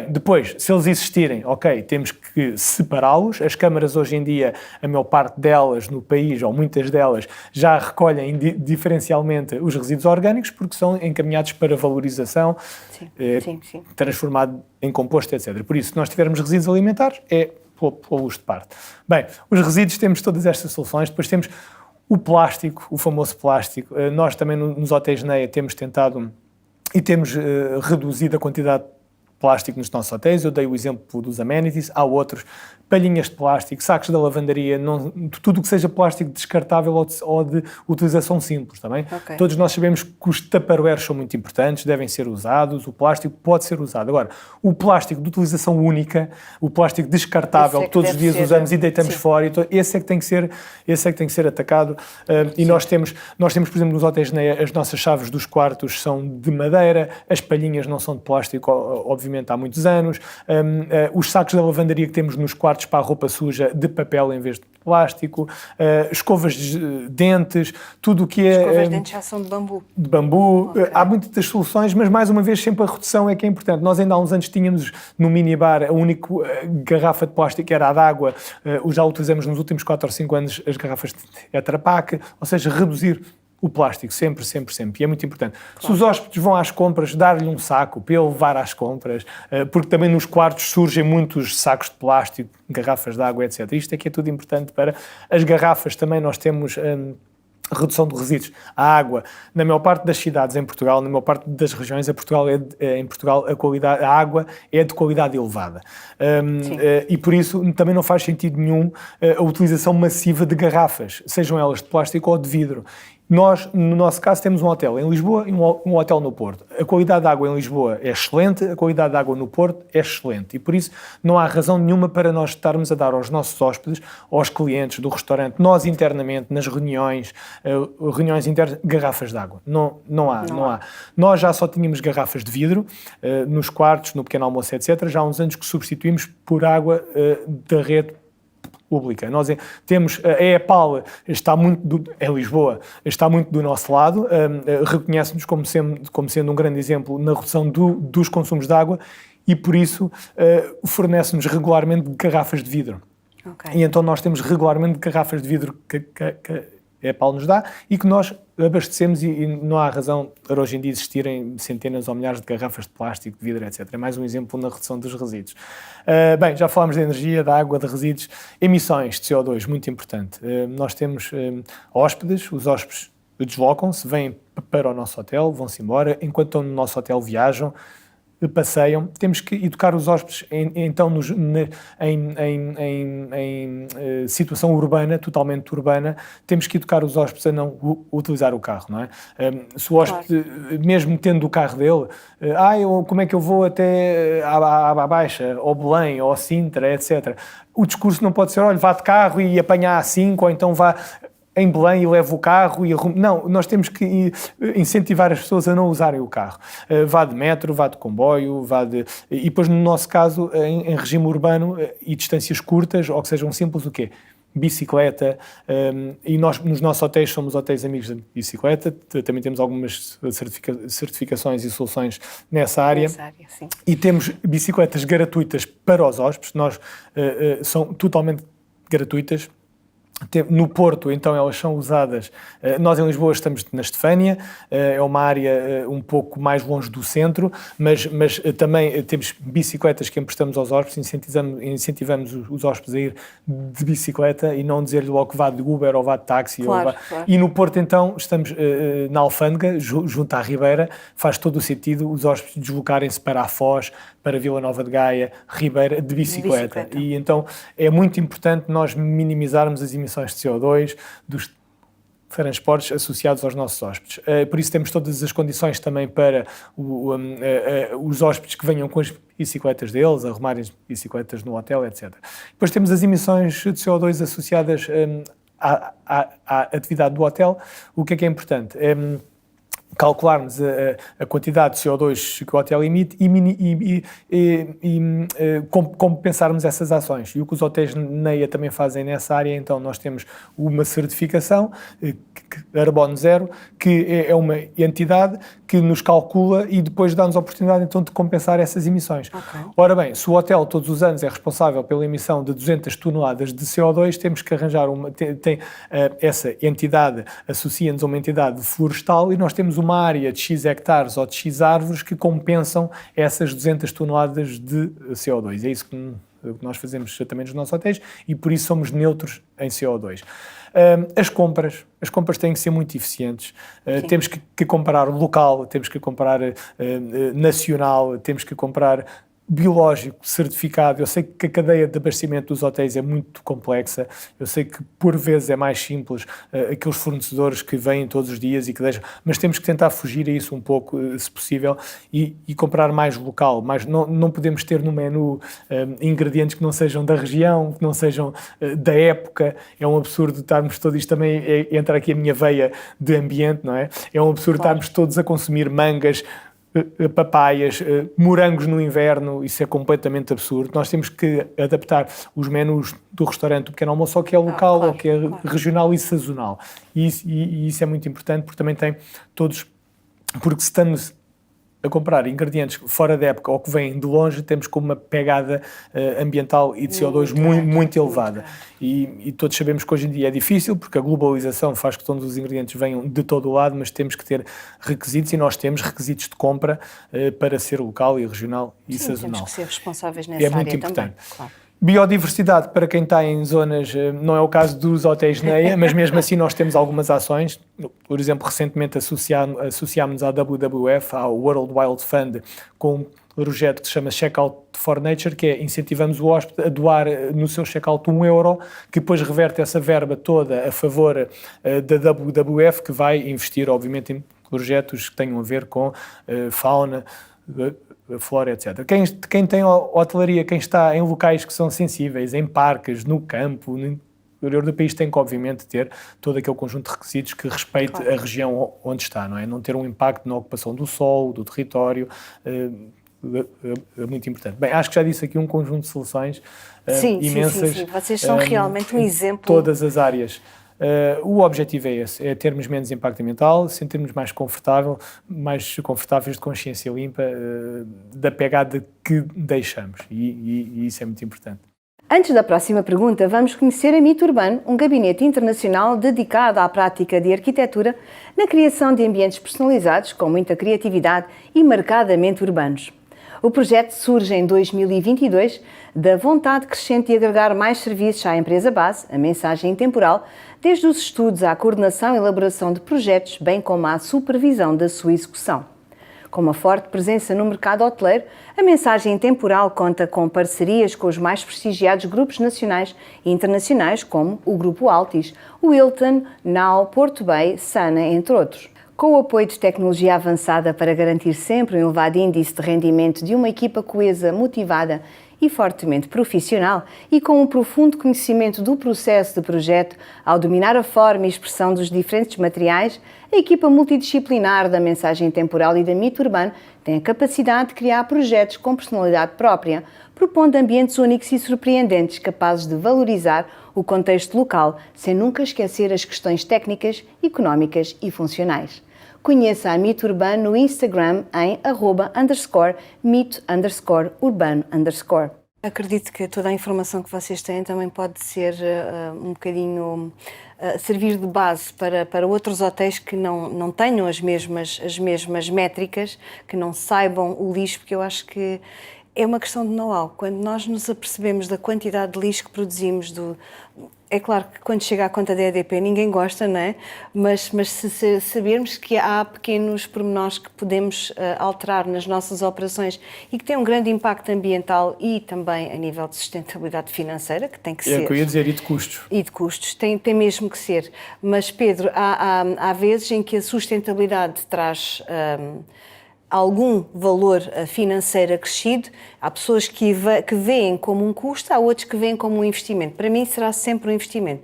depois, se eles existirem, temos que separá-los. As câmaras hoje em dia, a maior parte delas no país, ou muitas delas, já recolhem diferencialmente os resíduos orgânicos, porque são encaminhados para valorização, transformado em composto, etc. Por isso, se nós tivermos resíduos alimentares, pô-los de parte. Bem, os resíduos, temos todas estas soluções. Depois temos o plástico, o famoso plástico. Nós também nos hotéis NEA temos tentado e temos reduzido a quantidade de plástico nos nossos hotéis. Eu dei o exemplo dos amenities, há outros, palhinhas de plástico, sacos da lavandaria, tudo o que seja plástico descartável ou de utilização simples, também. Todos nós sabemos que os tupperwares são muito importantes, devem ser usados, o plástico pode ser usado. Agora, o plástico de utilização única, o plástico descartável, que todos os dias usamos e deitamos fora, esse é que tem que ser atacado. E nós temos, por exemplo, nos hotéis, as nossas chaves dos quartos são de madeira, as palhinhas não são de plástico, obviamente desenvolvimento há muitos anos, os sacos da lavandaria que temos nos quartos para a roupa suja de papel em vez de plástico, escovas de dentes, tudo o que é... Escovas de dentes já são de bambu. De bambu, Okay. Há muitas soluções, mas mais uma vez sempre a redução é que é importante. Nós ainda há uns anos tínhamos no minibar a única garrafa de plástico que era a de água, já utilizamos nos últimos 4 ou 5 anos as garrafas de Tetra Pak, ou seja, reduzir o plástico, sempre, sempre, sempre, e é muito importante. Claro. Se os hóspedes vão às compras, dar-lhe um saco para ele levar às compras, porque também nos quartos surgem muitos sacos de plástico, garrafas de água, etc. Isto é que é tudo importante para as garrafas. Também nós temos redução de resíduos. A água, na maior parte das cidades em Portugal, na maior parte das regiões em Portugal a água é de qualidade elevada. E por isso também não faz sentido nenhum a utilização massiva de garrafas, sejam elas de plástico ou de vidro. Nós, no nosso caso, temos um hotel em Lisboa e um hotel no Porto. A qualidade de água em Lisboa é excelente, a qualidade de água no Porto é excelente. E por isso não há razão nenhuma para nós estarmos a dar aos nossos hóspedes, aos clientes do restaurante, nós internamente, nas reuniões internas, garrafas de água. Não há. Nós já só tínhamos garrafas de vidro, nos quartos, no pequeno almoço, etc. Já há uns anos que substituímos por água da rede pública. Nós temos a EPAL, é Lisboa, está muito do nosso lado, reconhece-nos como sendo um grande exemplo na redução dos consumos de água e, por isso, fornece-nos regularmente garrafas de vidro. Okay. E então nós temos regularmente garrafas de vidro que a EPAL nos dá e que nós abastecemos e não há razão para hoje em dia existirem centenas ou milhares de garrafas de plástico, de vidro, etc. É mais um exemplo na redução dos resíduos. Bem, já falámos de energia, da água, de resíduos. Emissões de CO2, muito importante. Nós temos hóspedes, os hóspedes deslocam-se, vêm para o nosso hotel, vão-se embora, enquanto estão no nosso hotel viajam, passeiam, temos que educar os hóspedes em situação urbana, totalmente urbana, temos que educar os hóspedes a não utilizar o carro, não é? Se o hóspede, mesmo tendo o carro dele, como é que eu vou até à Baixa, ou Belém, ou Sintra, etc. O discurso não pode ser, olha, vá de carro e apanhar a 5, ou então vá em Belém e leva o carro e arruma. Não, nós temos que incentivar as pessoas a não usarem o carro. Vá de metro, vá de comboio, e depois no nosso caso, em regime urbano e distâncias curtas, ou que sejam simples, o quê? Bicicleta, e nós nos nossos hotéis somos hotéis amigos da bicicleta, também temos algumas certificações e soluções nessa área sim. E temos bicicletas gratuitas para os hóspedes, são totalmente gratuitas. No Porto, então, elas são usadas. Nós em Lisboa estamos na Estefânia, é uma área um pouco mais longe do centro, mas também temos bicicletas que emprestamos aos hóspedes, incentivamos os hóspedes a ir de bicicleta e não dizer-lhe logo que vá de Uber ou vá de táxi. Claro. E no Porto, então, estamos na Alfândega, junto à Ribeira, faz todo o sentido os hóspedes deslocarem-se para a Foz, para Vila Nova de Gaia, Ribeira, de bicicleta. E então é muito importante nós minimizarmos as emissões de CO2 dos transportes associados aos nossos hóspedes. Por isso temos todas as condições também para os hóspedes que venham com as bicicletas deles, arrumarem as bicicletas no hotel, etc. Depois temos as emissões de CO2 associadas à atividade do hotel. O que é importante? Calcularmos a quantidade de CO2 que o hotel emite e compensarmos essas ações. E o que os hotéis NEA também fazem nessa área, então nós temos uma certificação, Carbono Zero, que é uma entidade que nos calcula e depois dá-nos a oportunidade então de compensar essas emissões. Okay. Ora bem, se o hotel todos os anos é responsável pela emissão de 200 toneladas de CO2, temos que arranjar essa entidade associa-nos a uma entidade florestal e nós temos uma área de X hectares ou de X árvores que compensam essas 200 toneladas de CO2. É isso que nós fazemos também nos nossos hotéis e por isso somos neutros em CO2. As compras têm que ser muito eficientes. Temos que comprar local, temos que comprar nacional, temos que comprar biológico, certificado. Eu sei que a cadeia de abastecimento dos hotéis é muito complexa, eu sei que por vezes é mais simples aqueles fornecedores que vêm todos os dias e que deixam, mas temos que tentar fugir a isso um pouco, se possível, e comprar mais local, não podemos ter no menu ingredientes que não sejam da região, que não sejam da época. É um absurdo estarmos todos, isto também entra aqui a minha veia de ambiente, não é? É um absurdo estarmos todos a consumir mangas papaias, morangos no inverno, isso é completamente absurdo. Nós temos que adaptar os menus do restaurante do pequeno almoço ao que é local, claro, ao que é regional e sazonal. E isso é muito importante porque também tem todos... Porque se estamos a comprar ingredientes fora da época ou que vêm de longe, temos com uma pegada ambiental e de CO2 muito elevada. E todos sabemos que hoje em dia é difícil, porque a globalização faz que todos os ingredientes venham de todo o lado, mas temos que ter requisitos, e nós temos requisitos de compra para ser local e regional e sazonal. Temos que ser responsáveis nessa área muito importante. também. Claro. Biodiversidade, para quem está em zonas, não é o caso dos hotéis NEA, mas mesmo assim nós temos algumas ações. Por exemplo, recentemente associámos à WWF, ao World Wild Fund, com um projeto que se chama Checkout for Nature, que é incentivamos o hóspede a doar no seu checkout €1, que depois reverte essa verba toda a favor da WWF, que vai investir, obviamente, em projetos que tenham a ver com fauna, flora, etc. Quem tem hotelaria, quem está em locais que são sensíveis, em parques, no campo, no interior do país, tem que, obviamente, ter todo aquele conjunto de requisitos que respeite a região onde está, não é? Não ter um impacto na ocupação do solo, do território, é muito importante. Bem, acho que já disse aqui um conjunto de soluções imensas. Sim. Vocês são realmente um exemplo. Todas as áreas. O objetivo é esse, é termos menos impacto ambiental, sentirmos mais confortáveis de consciência limpa da pegada que deixamos, e isso é muito importante. Antes da próxima pergunta, vamos conhecer a Mito Urbano, um gabinete internacional dedicado à prática de arquitetura na criação de ambientes personalizados com muita criatividade e marcadamente urbanos. O projeto surge em 2022 da vontade crescente de agregar mais serviços à empresa base, a mensagem temporal, desde os estudos à coordenação e elaboração de projetos, bem como à supervisão da sua execução. Com uma forte presença no mercado hoteleiro, a mensagem temporal conta com parcerias com os mais prestigiados grupos nacionais e internacionais, como o Grupo Altis, o Hilton, Now, Porto Bay, Sana, entre outros. Com o apoio de tecnologia avançada para garantir sempre um elevado índice de rendimento de uma equipa coesa, motivada e fortemente profissional, e com um profundo conhecimento do processo de projeto, ao dominar a forma e expressão dos diferentes materiais, a equipa multidisciplinar da mensagem temporal e da Mito Urbano tem a capacidade de criar projetos com personalidade própria, propondo ambientes únicos e surpreendentes capazes de valorizar o contexto local, sem nunca esquecer as questões técnicas, económicas e funcionais. Conheça a Mito Urbano no Instagram em @mito_urbano_. Acredito que toda a informação que vocês têm também pode ser um bocadinho servir de base para outros hotéis que não tenham as mesmas métricas, que não saibam o lixo, porque eu acho que é uma questão de know-how. Quando nós nos apercebemos da quantidade de lixo que produzimos, é claro que quando chega à conta da EDP ninguém gosta, não é? Mas se sabermos que há pequenos pormenores que podemos alterar nas nossas operações e que têm um grande impacto ambiental e também a nível de sustentabilidade financeira, que tem que ser. É o que eu ia dizer, e de custos. E de custos, tem mesmo que ser. Mas, Pedro, há vezes em que a sustentabilidade traz algum valor financeiro acrescido. Há pessoas que veem como um custo, há outros que veem como um investimento. Para mim será sempre um investimento.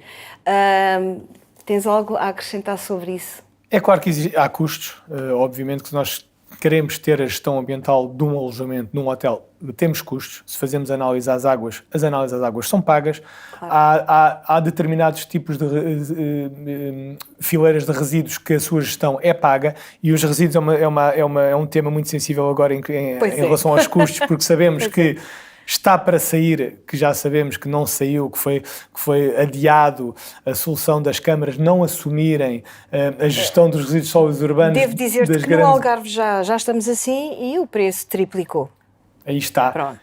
Tens algo a acrescentar sobre isso? É claro que há custos. Obviamente que nós queremos ter a gestão ambiental de um alojamento, num hotel, temos custos. Se fazemos análise às águas, as análises às águas são pagas. Claro. Há determinados tipos de fileiras de resíduos que a sua gestão é paga, e os resíduos é um tema muito sensível agora em relação aos custos, porque sabemos que está para sair, que já sabemos que não saiu, que foi adiado a solução das câmaras não assumirem a gestão dos resíduos sólidos urbanos. Devo dizer-te que no Algarve já estamos assim e o preço triplicou. Aí está. Pronto.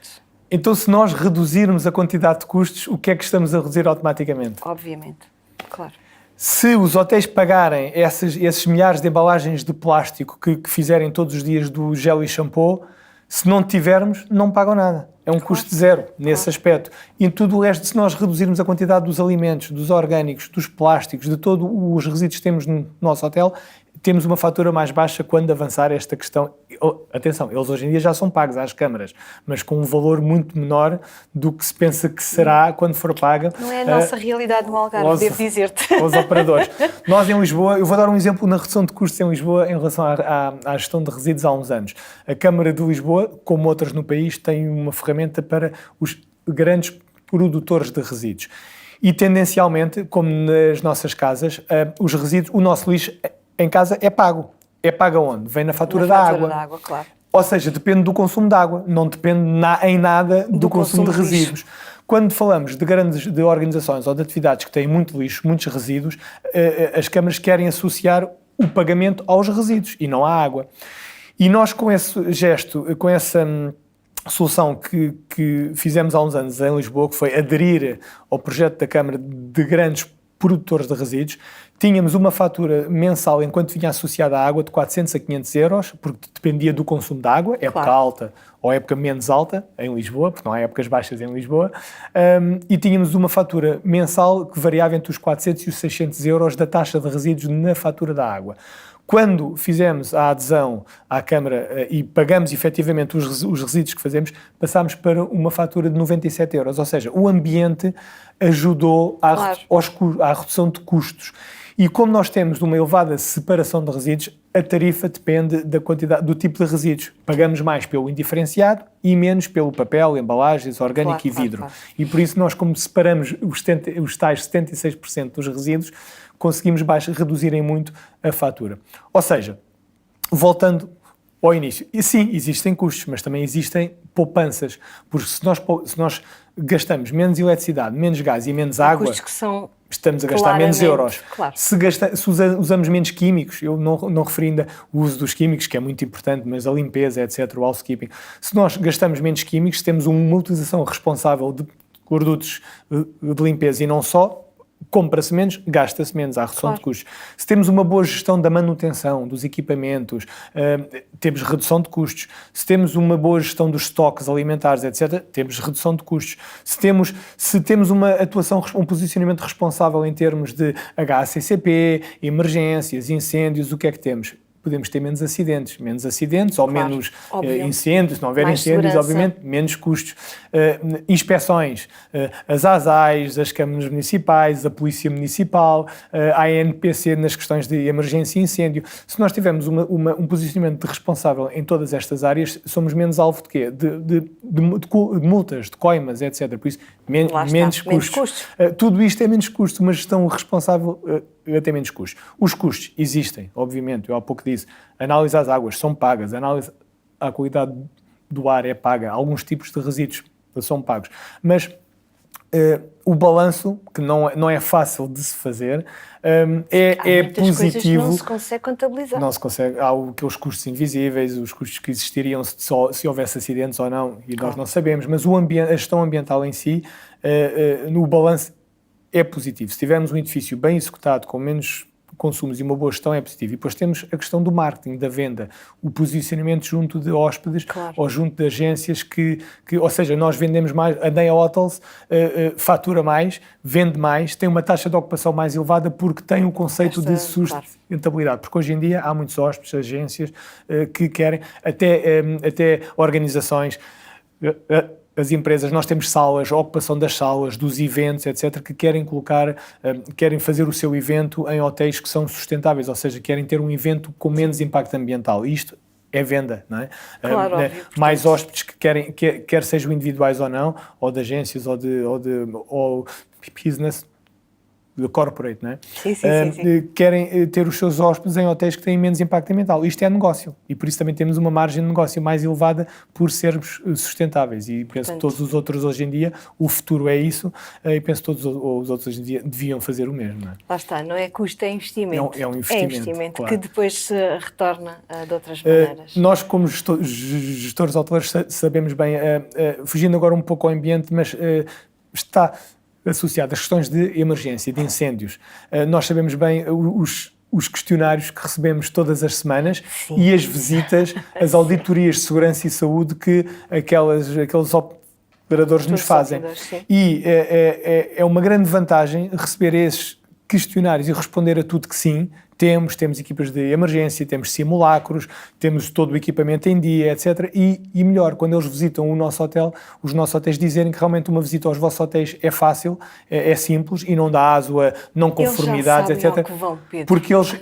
Então, se nós reduzirmos a quantidade de custos, o que é que estamos a reduzir automaticamente? Obviamente, claro. Se os hotéis pagarem esses milhares de embalagens de plástico que fizerem todos os dias do gel e shampoo, se não tivermos, não pagam nada. É um custo zero nesse aspecto. E em tudo o resto, se nós reduzirmos a quantidade dos alimentos, dos orgânicos, dos plásticos, de todos os resíduos que temos no nosso hotel, temos uma fatura mais baixa quando avançar esta questão. Atenção, eles hoje em dia já são pagos às câmaras, mas com um valor muito menor do que se pensa que será quando for paga. Não é a nossa realidade no Algarve, devo dizer-te. Aos operadores. Nós em Lisboa, eu vou dar um exemplo na redução de custos em Lisboa em relação à gestão de resíduos há uns anos. A Câmara de Lisboa, como outras no país, tem uma ferramenta para os grandes produtores de resíduos. E tendencialmente, como nas nossas casas, os resíduos, o nosso lixo em casa é pago. É pago onde? Vem na fatura da água. Claro. Ou seja, depende do consumo de água, não depende em nada do consumo de resíduos. Quando falamos de organizações ou de atividades que têm muito lixo, muitos resíduos, as câmaras querem associar o pagamento aos resíduos e não à água. E nós com esse gesto, com essa solução que fizemos há uns anos em Lisboa, que foi aderir ao projeto da Câmara de grandes produtores de resíduos, tínhamos uma fatura mensal, enquanto vinha associada à água, de 400 a 500 euros, porque dependia do consumo de água, época alta ou época menos alta, em Lisboa, porque não há épocas baixas em Lisboa, e tínhamos uma fatura mensal que variava entre os 400 e os 600 euros da taxa de resíduos na fatura da água. Quando fizemos a adesão à Câmara e pagamos efetivamente os resíduos que fazemos, passámos para uma fatura de 97 euros, ou seja, o ambiente ajudou à redução de custos. E como nós temos uma elevada separação de resíduos, a tarifa depende da quantidade, do tipo de resíduos. Pagamos mais pelo indiferenciado e menos pelo papel, embalagens, orgânico e vidro. E por isso nós, como separamos os tais 76% dos resíduos, conseguimos reduzirem muito a fatura. Ou seja, voltando ao início, e sim, existem custos, mas também existem poupanças, porque se nós gastamos menos eletricidade, menos gás e menos água, custos que são estamos a gastar menos euros. Claro. Se usamos menos químicos, eu não referi ainda o uso dos químicos, que é muito importante, mas a limpeza, etc., o housekeeping. Se nós gastamos menos químicos, temos uma utilização responsável de produtos de limpeza e não só, compra-se menos, gasta-se menos, há redução de custos. Se temos uma boa gestão da manutenção, dos equipamentos, temos redução de custos. Se temos uma boa gestão dos estoques alimentares, etc., temos redução de custos. Se temos uma atuação, um posicionamento responsável em termos de HACCP, emergências, incêndios, o que é que temos? Podemos ter menos acidentes ou menos incêndios, se não houver incêndios, segurança. Obviamente, menos custos. Inspeções, as ASAIs, as câmaras municipais, a Polícia Municipal, a ANPC nas questões de emergência e incêndio. Se nós tivermos um posicionamento de responsável em todas estas áreas, somos menos alvo de quê? De multas, de coimas, etc. Por isso, menos custos. Tudo isto é menos custo, uma gestão responsável tem menos custos. Os custos existem, obviamente, eu há pouco disse, análise às águas são pagas, análise à qualidade do ar é paga, alguns tipos de resíduos são pagos, mas o balanço, que não é fácil de se fazer, é positivo. Não se consegue contabilizar. Não se consegue. Há os custos invisíveis, os custos que existiriam se houvesse acidentes ou não, e nós não sabemos, mas a gestão ambiental em si, no balanço, é positivo. Se tivermos um edifício bem executado, com menos consumos e uma boa gestão, é positivo. E depois temos a questão do marketing, da venda, o posicionamento junto de hóspedes ou junto de agências ou seja, nós vendemos mais, a Neo Hotels fatura mais, vende mais, tem uma taxa de ocupação mais elevada porque tem o conceito de sustentabilidade. Porque hoje em dia há muitos hóspedes, agências que querem, até organizações, as empresas, nós temos salas, a ocupação das salas, dos eventos, etc., que querem fazer o seu evento em hotéis que são sustentáveis, ou seja, querem ter um evento com menos impacto ambiental. E isto é venda, não é? Claro, óbvio, mais hóspedes que querem, quer sejam individuais ou não, ou de agências, ou business, de corporate, não é? Sim. Querem ter os seus hóspedes em hotéis que têm menos impacto ambiental. Isto é negócio e por isso também temos uma margem de negócio mais elevada por sermos sustentáveis e penso que todos os outros hoje em dia, o futuro é isso e penso que todos os outros hoje em dia deviam fazer o mesmo, não é? Lá está, não é custo, é investimento. É um investimento, claro. Que depois se retorna de outras maneiras. Nós como gestores hoteleiros sabemos bem, fugindo agora um pouco ao ambiente, mas está associado às questões de emergência, de incêndios. Nós sabemos bem os questionários que recebemos todas as semanas e as visitas, as auditorias de segurança e saúde que aqueles operadores nos fazem. E é uma grande vantagem receber esses questionários e responder a tudo que sim, Temos equipas de emergência, temos simulacros, temos todo o equipamento em dia, etc. E melhor, quando eles visitam o nosso hotel, os nossos hotéis dizerem que realmente uma visita aos vossos hotéis é fácil, é simples e não dá aso a não conformidades, eles já sabem etc. ao que vão, Pedro. Porque eles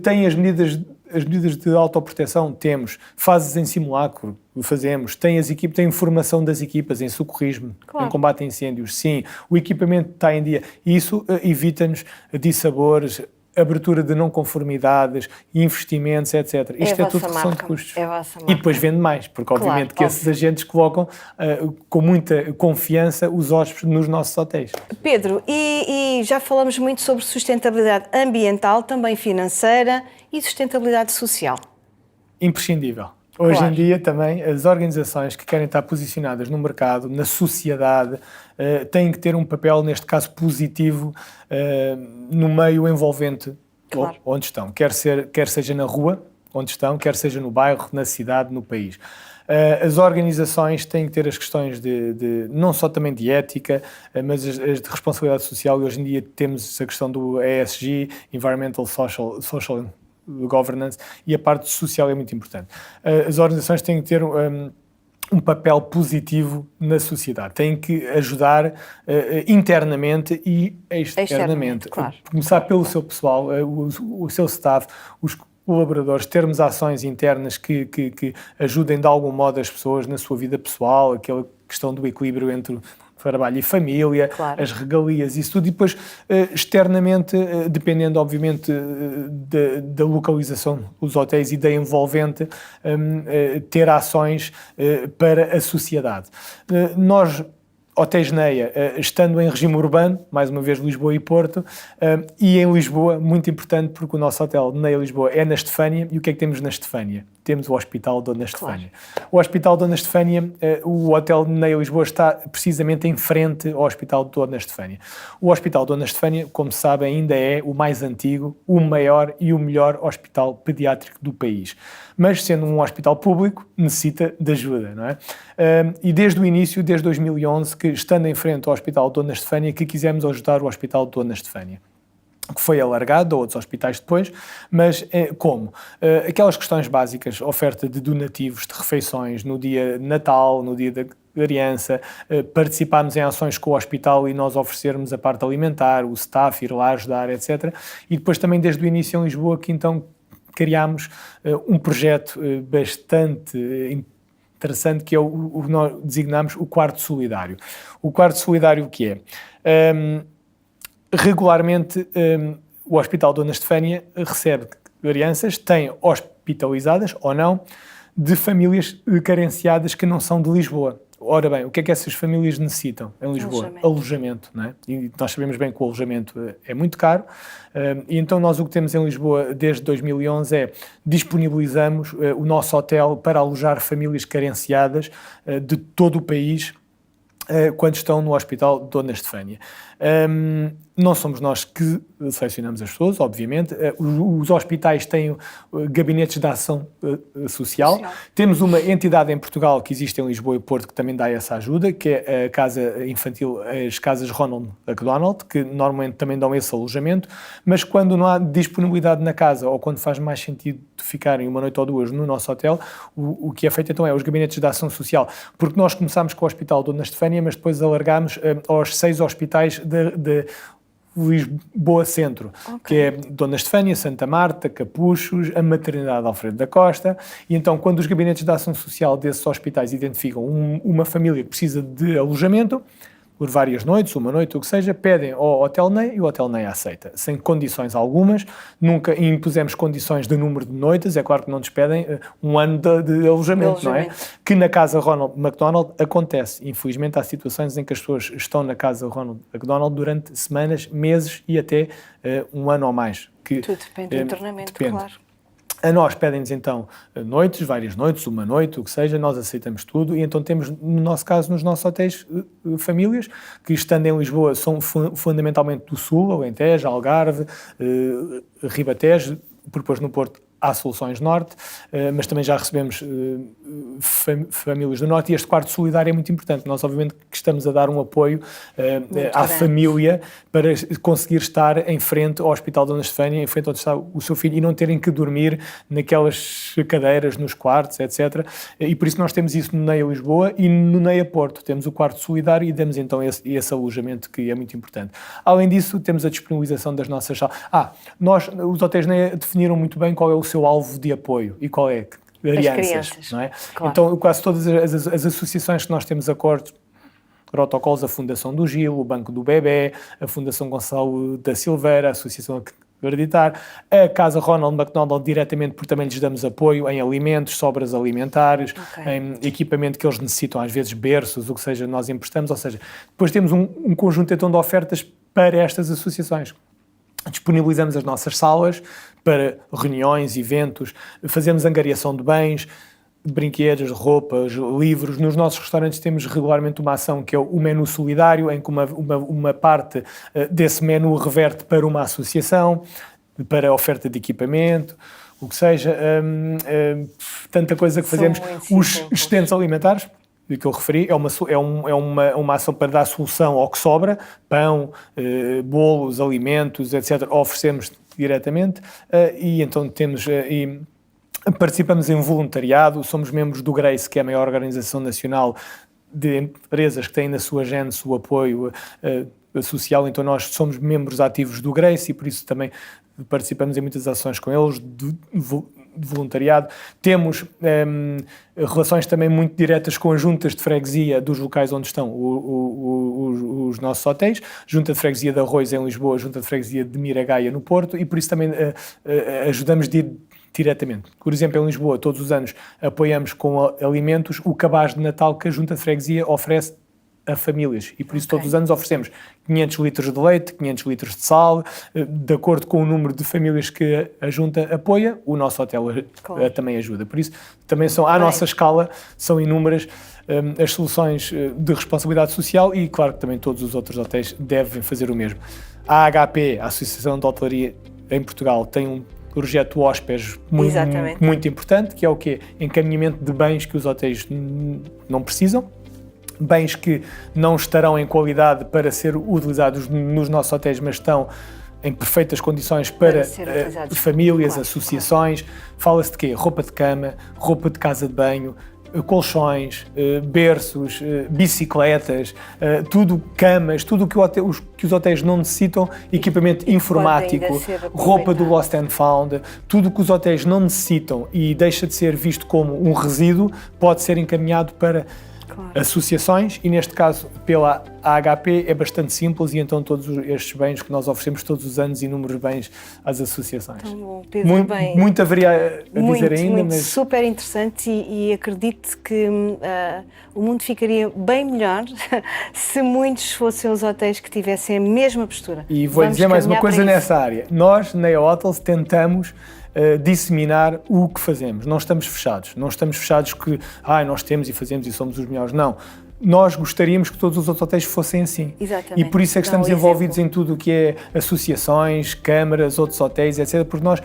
têm as medidas de autoproteção, temos, fases em simulacro, fazemos, tem formação das equipas em socorrismo, claro, em combate a incêndios, sim, o equipamento está em dia, e isso evita-nos dissabores, abertura de não conformidades, investimentos, etc. Isto é tudo redução de custos. É a vossa marca. E depois vende mais, porque obviamente que esses agentes colocam com muita confiança os hóspedes nos nossos hotéis. Pedro, e já falamos muito sobre sustentabilidade ambiental, também financeira e sustentabilidade social. Imprescindível. Hoje em dia também as organizações que querem estar posicionadas no mercado, na sociedade, têm que ter um papel, neste caso positivo, no meio envolvente onde estão. Quer seja na rua onde estão, quer seja no bairro, na cidade, no país. As organizações têm que ter as questões de não só também de ética, mas as de responsabilidade social, e hoje em dia temos a questão do ESG, Environmental Social Governance, e a parte social é muito importante. As organizações têm que ter um papel positivo na sociedade, têm que ajudar internamente e externamente. Claro. Começar pelo seu pessoal, o seu staff, os colaboradores, termos ações internas que ajudem de algum modo as pessoas na sua vida pessoal, aquela questão do equilíbrio entre trabalho e família, claro, as regalias, isso tudo, e depois externamente, dependendo obviamente da localização dos hotéis e da envolvente, ter ações para a sociedade. Nós, Hotéis Neia, estando em regime urbano, mais uma vez Lisboa e Porto, e em Lisboa, muito importante, porque o nosso hotel Neia Lisboa é na Estefânia, e o que é que temos na Estefânia? Temos o Hospital Dona Estefânia. Claro. O Hospital Dona Estefânia, o Hotel Neia Lisboa está precisamente em frente ao Hospital Dona Estefânia. O Hospital Dona Estefânia, como sabem, ainda é o mais antigo, o maior e o melhor hospital pediátrico do país. Mas, sendo um hospital público, necessita de ajuda, não é? E desde o início, desde 2011, que estando em frente ao Hospital Dona Estefânia, que quisemos ajudar o Hospital Dona Estefânia, que foi alargado a outros hospitais depois, mas como? Aquelas questões básicas, oferta de donativos, de refeições, no dia de Natal, no dia da criança, participarmos em ações com o hospital e nós oferecermos a parte alimentar, o staff, ir lá ajudar, etc. E depois também desde o início em Lisboa, que então criámos um projeto bastante interessante, que é o que nós designamos o Quarto Solidário. O Quarto Solidário o que é? Regularmente, o Hospital Dona Estefânia recebe crianças, tem hospitalizadas ou não, de famílias carenciadas que não são de Lisboa. Ora bem, o que é que essas famílias necessitam em Lisboa? Alojamento, não é? E nós sabemos bem que o alojamento é muito caro, e então nós o que temos em Lisboa desde 2011 é disponibilizamos o nosso hotel para alojar famílias carenciadas de todo o país, quando estão no Hospital Dona Estefânia. Não somos nós que selecionamos as pessoas, obviamente. Os hospitais têm gabinetes de ação social. Temos uma entidade em Portugal que existe em Lisboa e Porto que também dá essa ajuda, que é a Casa Infantil, as Casas Ronald McDonald, que normalmente também dão esse alojamento, mas quando não há disponibilidade na casa ou quando faz mais sentido ficarem uma noite ou duas no nosso hotel, o que é feito então é os gabinetes de ação social, porque nós começámos com o Hospital Dona Estefânia, mas depois alargámos aos 6 hospitais de Lisboa Centro, que é Dona Estefânia, Santa Marta, Capuchos, a Maternidade Alfredo da Costa, e então quando os gabinetes de ação social desses hospitais identificam uma família que precisa de alojamento, por várias noites, uma noite, o que seja, pedem ao Hotel Neia e o Hotel Neia aceita, sem condições algumas, nunca impusemos condições de número de noites, é claro que não nos pedem um ano de alojamento, não é? Que na Casa Ronald McDonald acontece. Infelizmente há situações em que as pessoas estão na Casa Ronald McDonald durante semanas, meses e até um ano ou mais. Tudo depende do internamento, claro. A nós pedem-nos então noites, várias noites, uma noite, o que seja, nós aceitamos tudo e então temos, no nosso caso, nos nossos hotéis, famílias que estando em Lisboa são fundamentalmente do Sul, Alentejo, Algarve, Ribatejo, depois no Porto há soluções norte, mas também já recebemos famílias do norte, e este quarto solidário é muito importante. Nós, obviamente, que estamos a dar um apoio à família para conseguir estar em frente ao Hospital Dona Estefânia, em frente onde está o seu filho, e não terem que dormir naquelas cadeiras, nos quartos, etc. E por isso nós temos isso no NEA Lisboa e no NEA Porto. Temos o quarto solidário e damos então esse alojamento, que é muito importante. Além disso, temos a disponibilização das nossas salas. Os hotéis NEA definiram muito bem qual é o seu alvo de apoio e qual é as crianças, não é? Claro. Então, quase todas as associações que nós temos acordos, protocolos, a Fundação do Gil, o Banco do Bebé, a Fundação Gonçalo da Silveira, a Associação Acreditar, a Casa Ronald McDonald diretamente, porque também lhes damos apoio em alimentos, sobras alimentares, em equipamento que eles necessitam, às vezes berços, o que seja, nós emprestamos, ou seja, depois temos um conjunto então de ofertas para estas associações. Disponibilizamos as nossas salas para reuniões, eventos, fazemos angariação de bens, de brinquedos, roupas, livros. Nos nossos restaurantes temos regularmente uma ação que é o menu solidário, em que uma parte desse menu reverte para uma associação, para a oferta de equipamento, o que seja. Tanta coisa que fazemos. Os excedentes alimentares, que eu referi, é uma ação para dar solução ao que sobra, pão, bolos, alimentos, etc. Oferecemos diretamente, e então temos... participamos em voluntariado, somos membros do GRACE, que é a maior organização nacional de empresas que tem na sua gênese o apoio social, então nós somos membros ativos do GRACE e por isso também participamos em muitas ações com eles de voluntariado. Temos relações também muito diretas com as juntas de freguesia dos locais onde estão os nossos hotéis, Junta de Freguesia de Arroios em Lisboa, Junta de Freguesia de Miragaia no Porto, e por isso também ajudamos diretamente. Por exemplo, em Lisboa, todos os anos apoiamos com alimentos o cabaz de Natal que a Junta de Freguesia oferece a famílias, e por isso todos os anos oferecemos 500 litros de leite, 500 litros de sal, de acordo com o número de famílias que a Junta apoia, o nosso hotel também ajuda. Por isso, também são, à nossa escala, são inúmeras as soluções de responsabilidade social, e claro que também todos os outros hotéis devem fazer o mesmo. A AHP, a Associação de Hotelaria em Portugal, tem um projeto hóspedes muito importante, que é o quê? Encaminhamento de bens que os hotéis não precisam, bens que não estarão em qualidade para ser utilizados nos nossos hotéis, mas estão em perfeitas condições para famílias, associações. Fala-se de quê? Roupa de cama, roupa de casa de banho, colchões, berços, bicicletas, camas, tudo que os hotéis não necessitam, equipamento informático, roupa do Lost and Found, tudo que os hotéis não necessitam e deixa de ser visto como um resíduo, pode ser encaminhado para associações, e neste caso pela AHP é bastante simples, e então todos estes bens que nós oferecemos todos os anos, inúmeros bens às associações. Tão bom, Pedro, muito haveria a dizer ainda, mas... Super interessante, e acredito que o mundo ficaria bem melhor se muitos fossem os hotéis que tivessem a mesma postura. E vou dizer mais uma coisa nessa área. Nós, NEA Hotels, tentamos disseminar o que fazemos. Não estamos fechados. Não estamos fechados que nós temos e fazemos e somos os melhores. Não. Nós gostaríamos que todos os outros hotéis fossem assim. Exatamente. E por isso é que estamos envolvidos em tudo o que é associações, câmaras, outros hotéis, etc. Porque nós,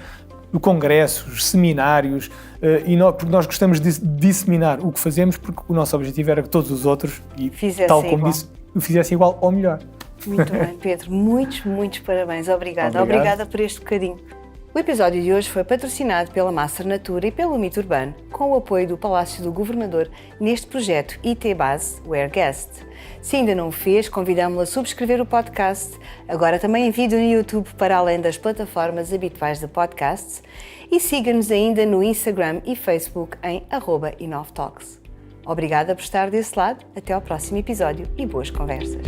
congressos, seminários, porque nós gostamos de disseminar o que fazemos, porque o nosso objetivo era que todos os outros, tal como disse, fizessem igual ou melhor. Muito bem, Pedro. Muitos parabéns. Obrigada por este bocadinho. O episódio de hoje foi patrocinado pela Master Natura e pelo Mito Urbano, com o apoio do Palácio do Governador neste projeto IT Base Where Guest. Se ainda não o fez, convidamos-lo a subscrever o podcast, agora também em vídeo no YouTube para além das plataformas habituais de podcasts, e siga-nos ainda no Instagram e Facebook em @InnovTalks. Obrigada por estar desse lado, até ao próximo episódio e boas conversas.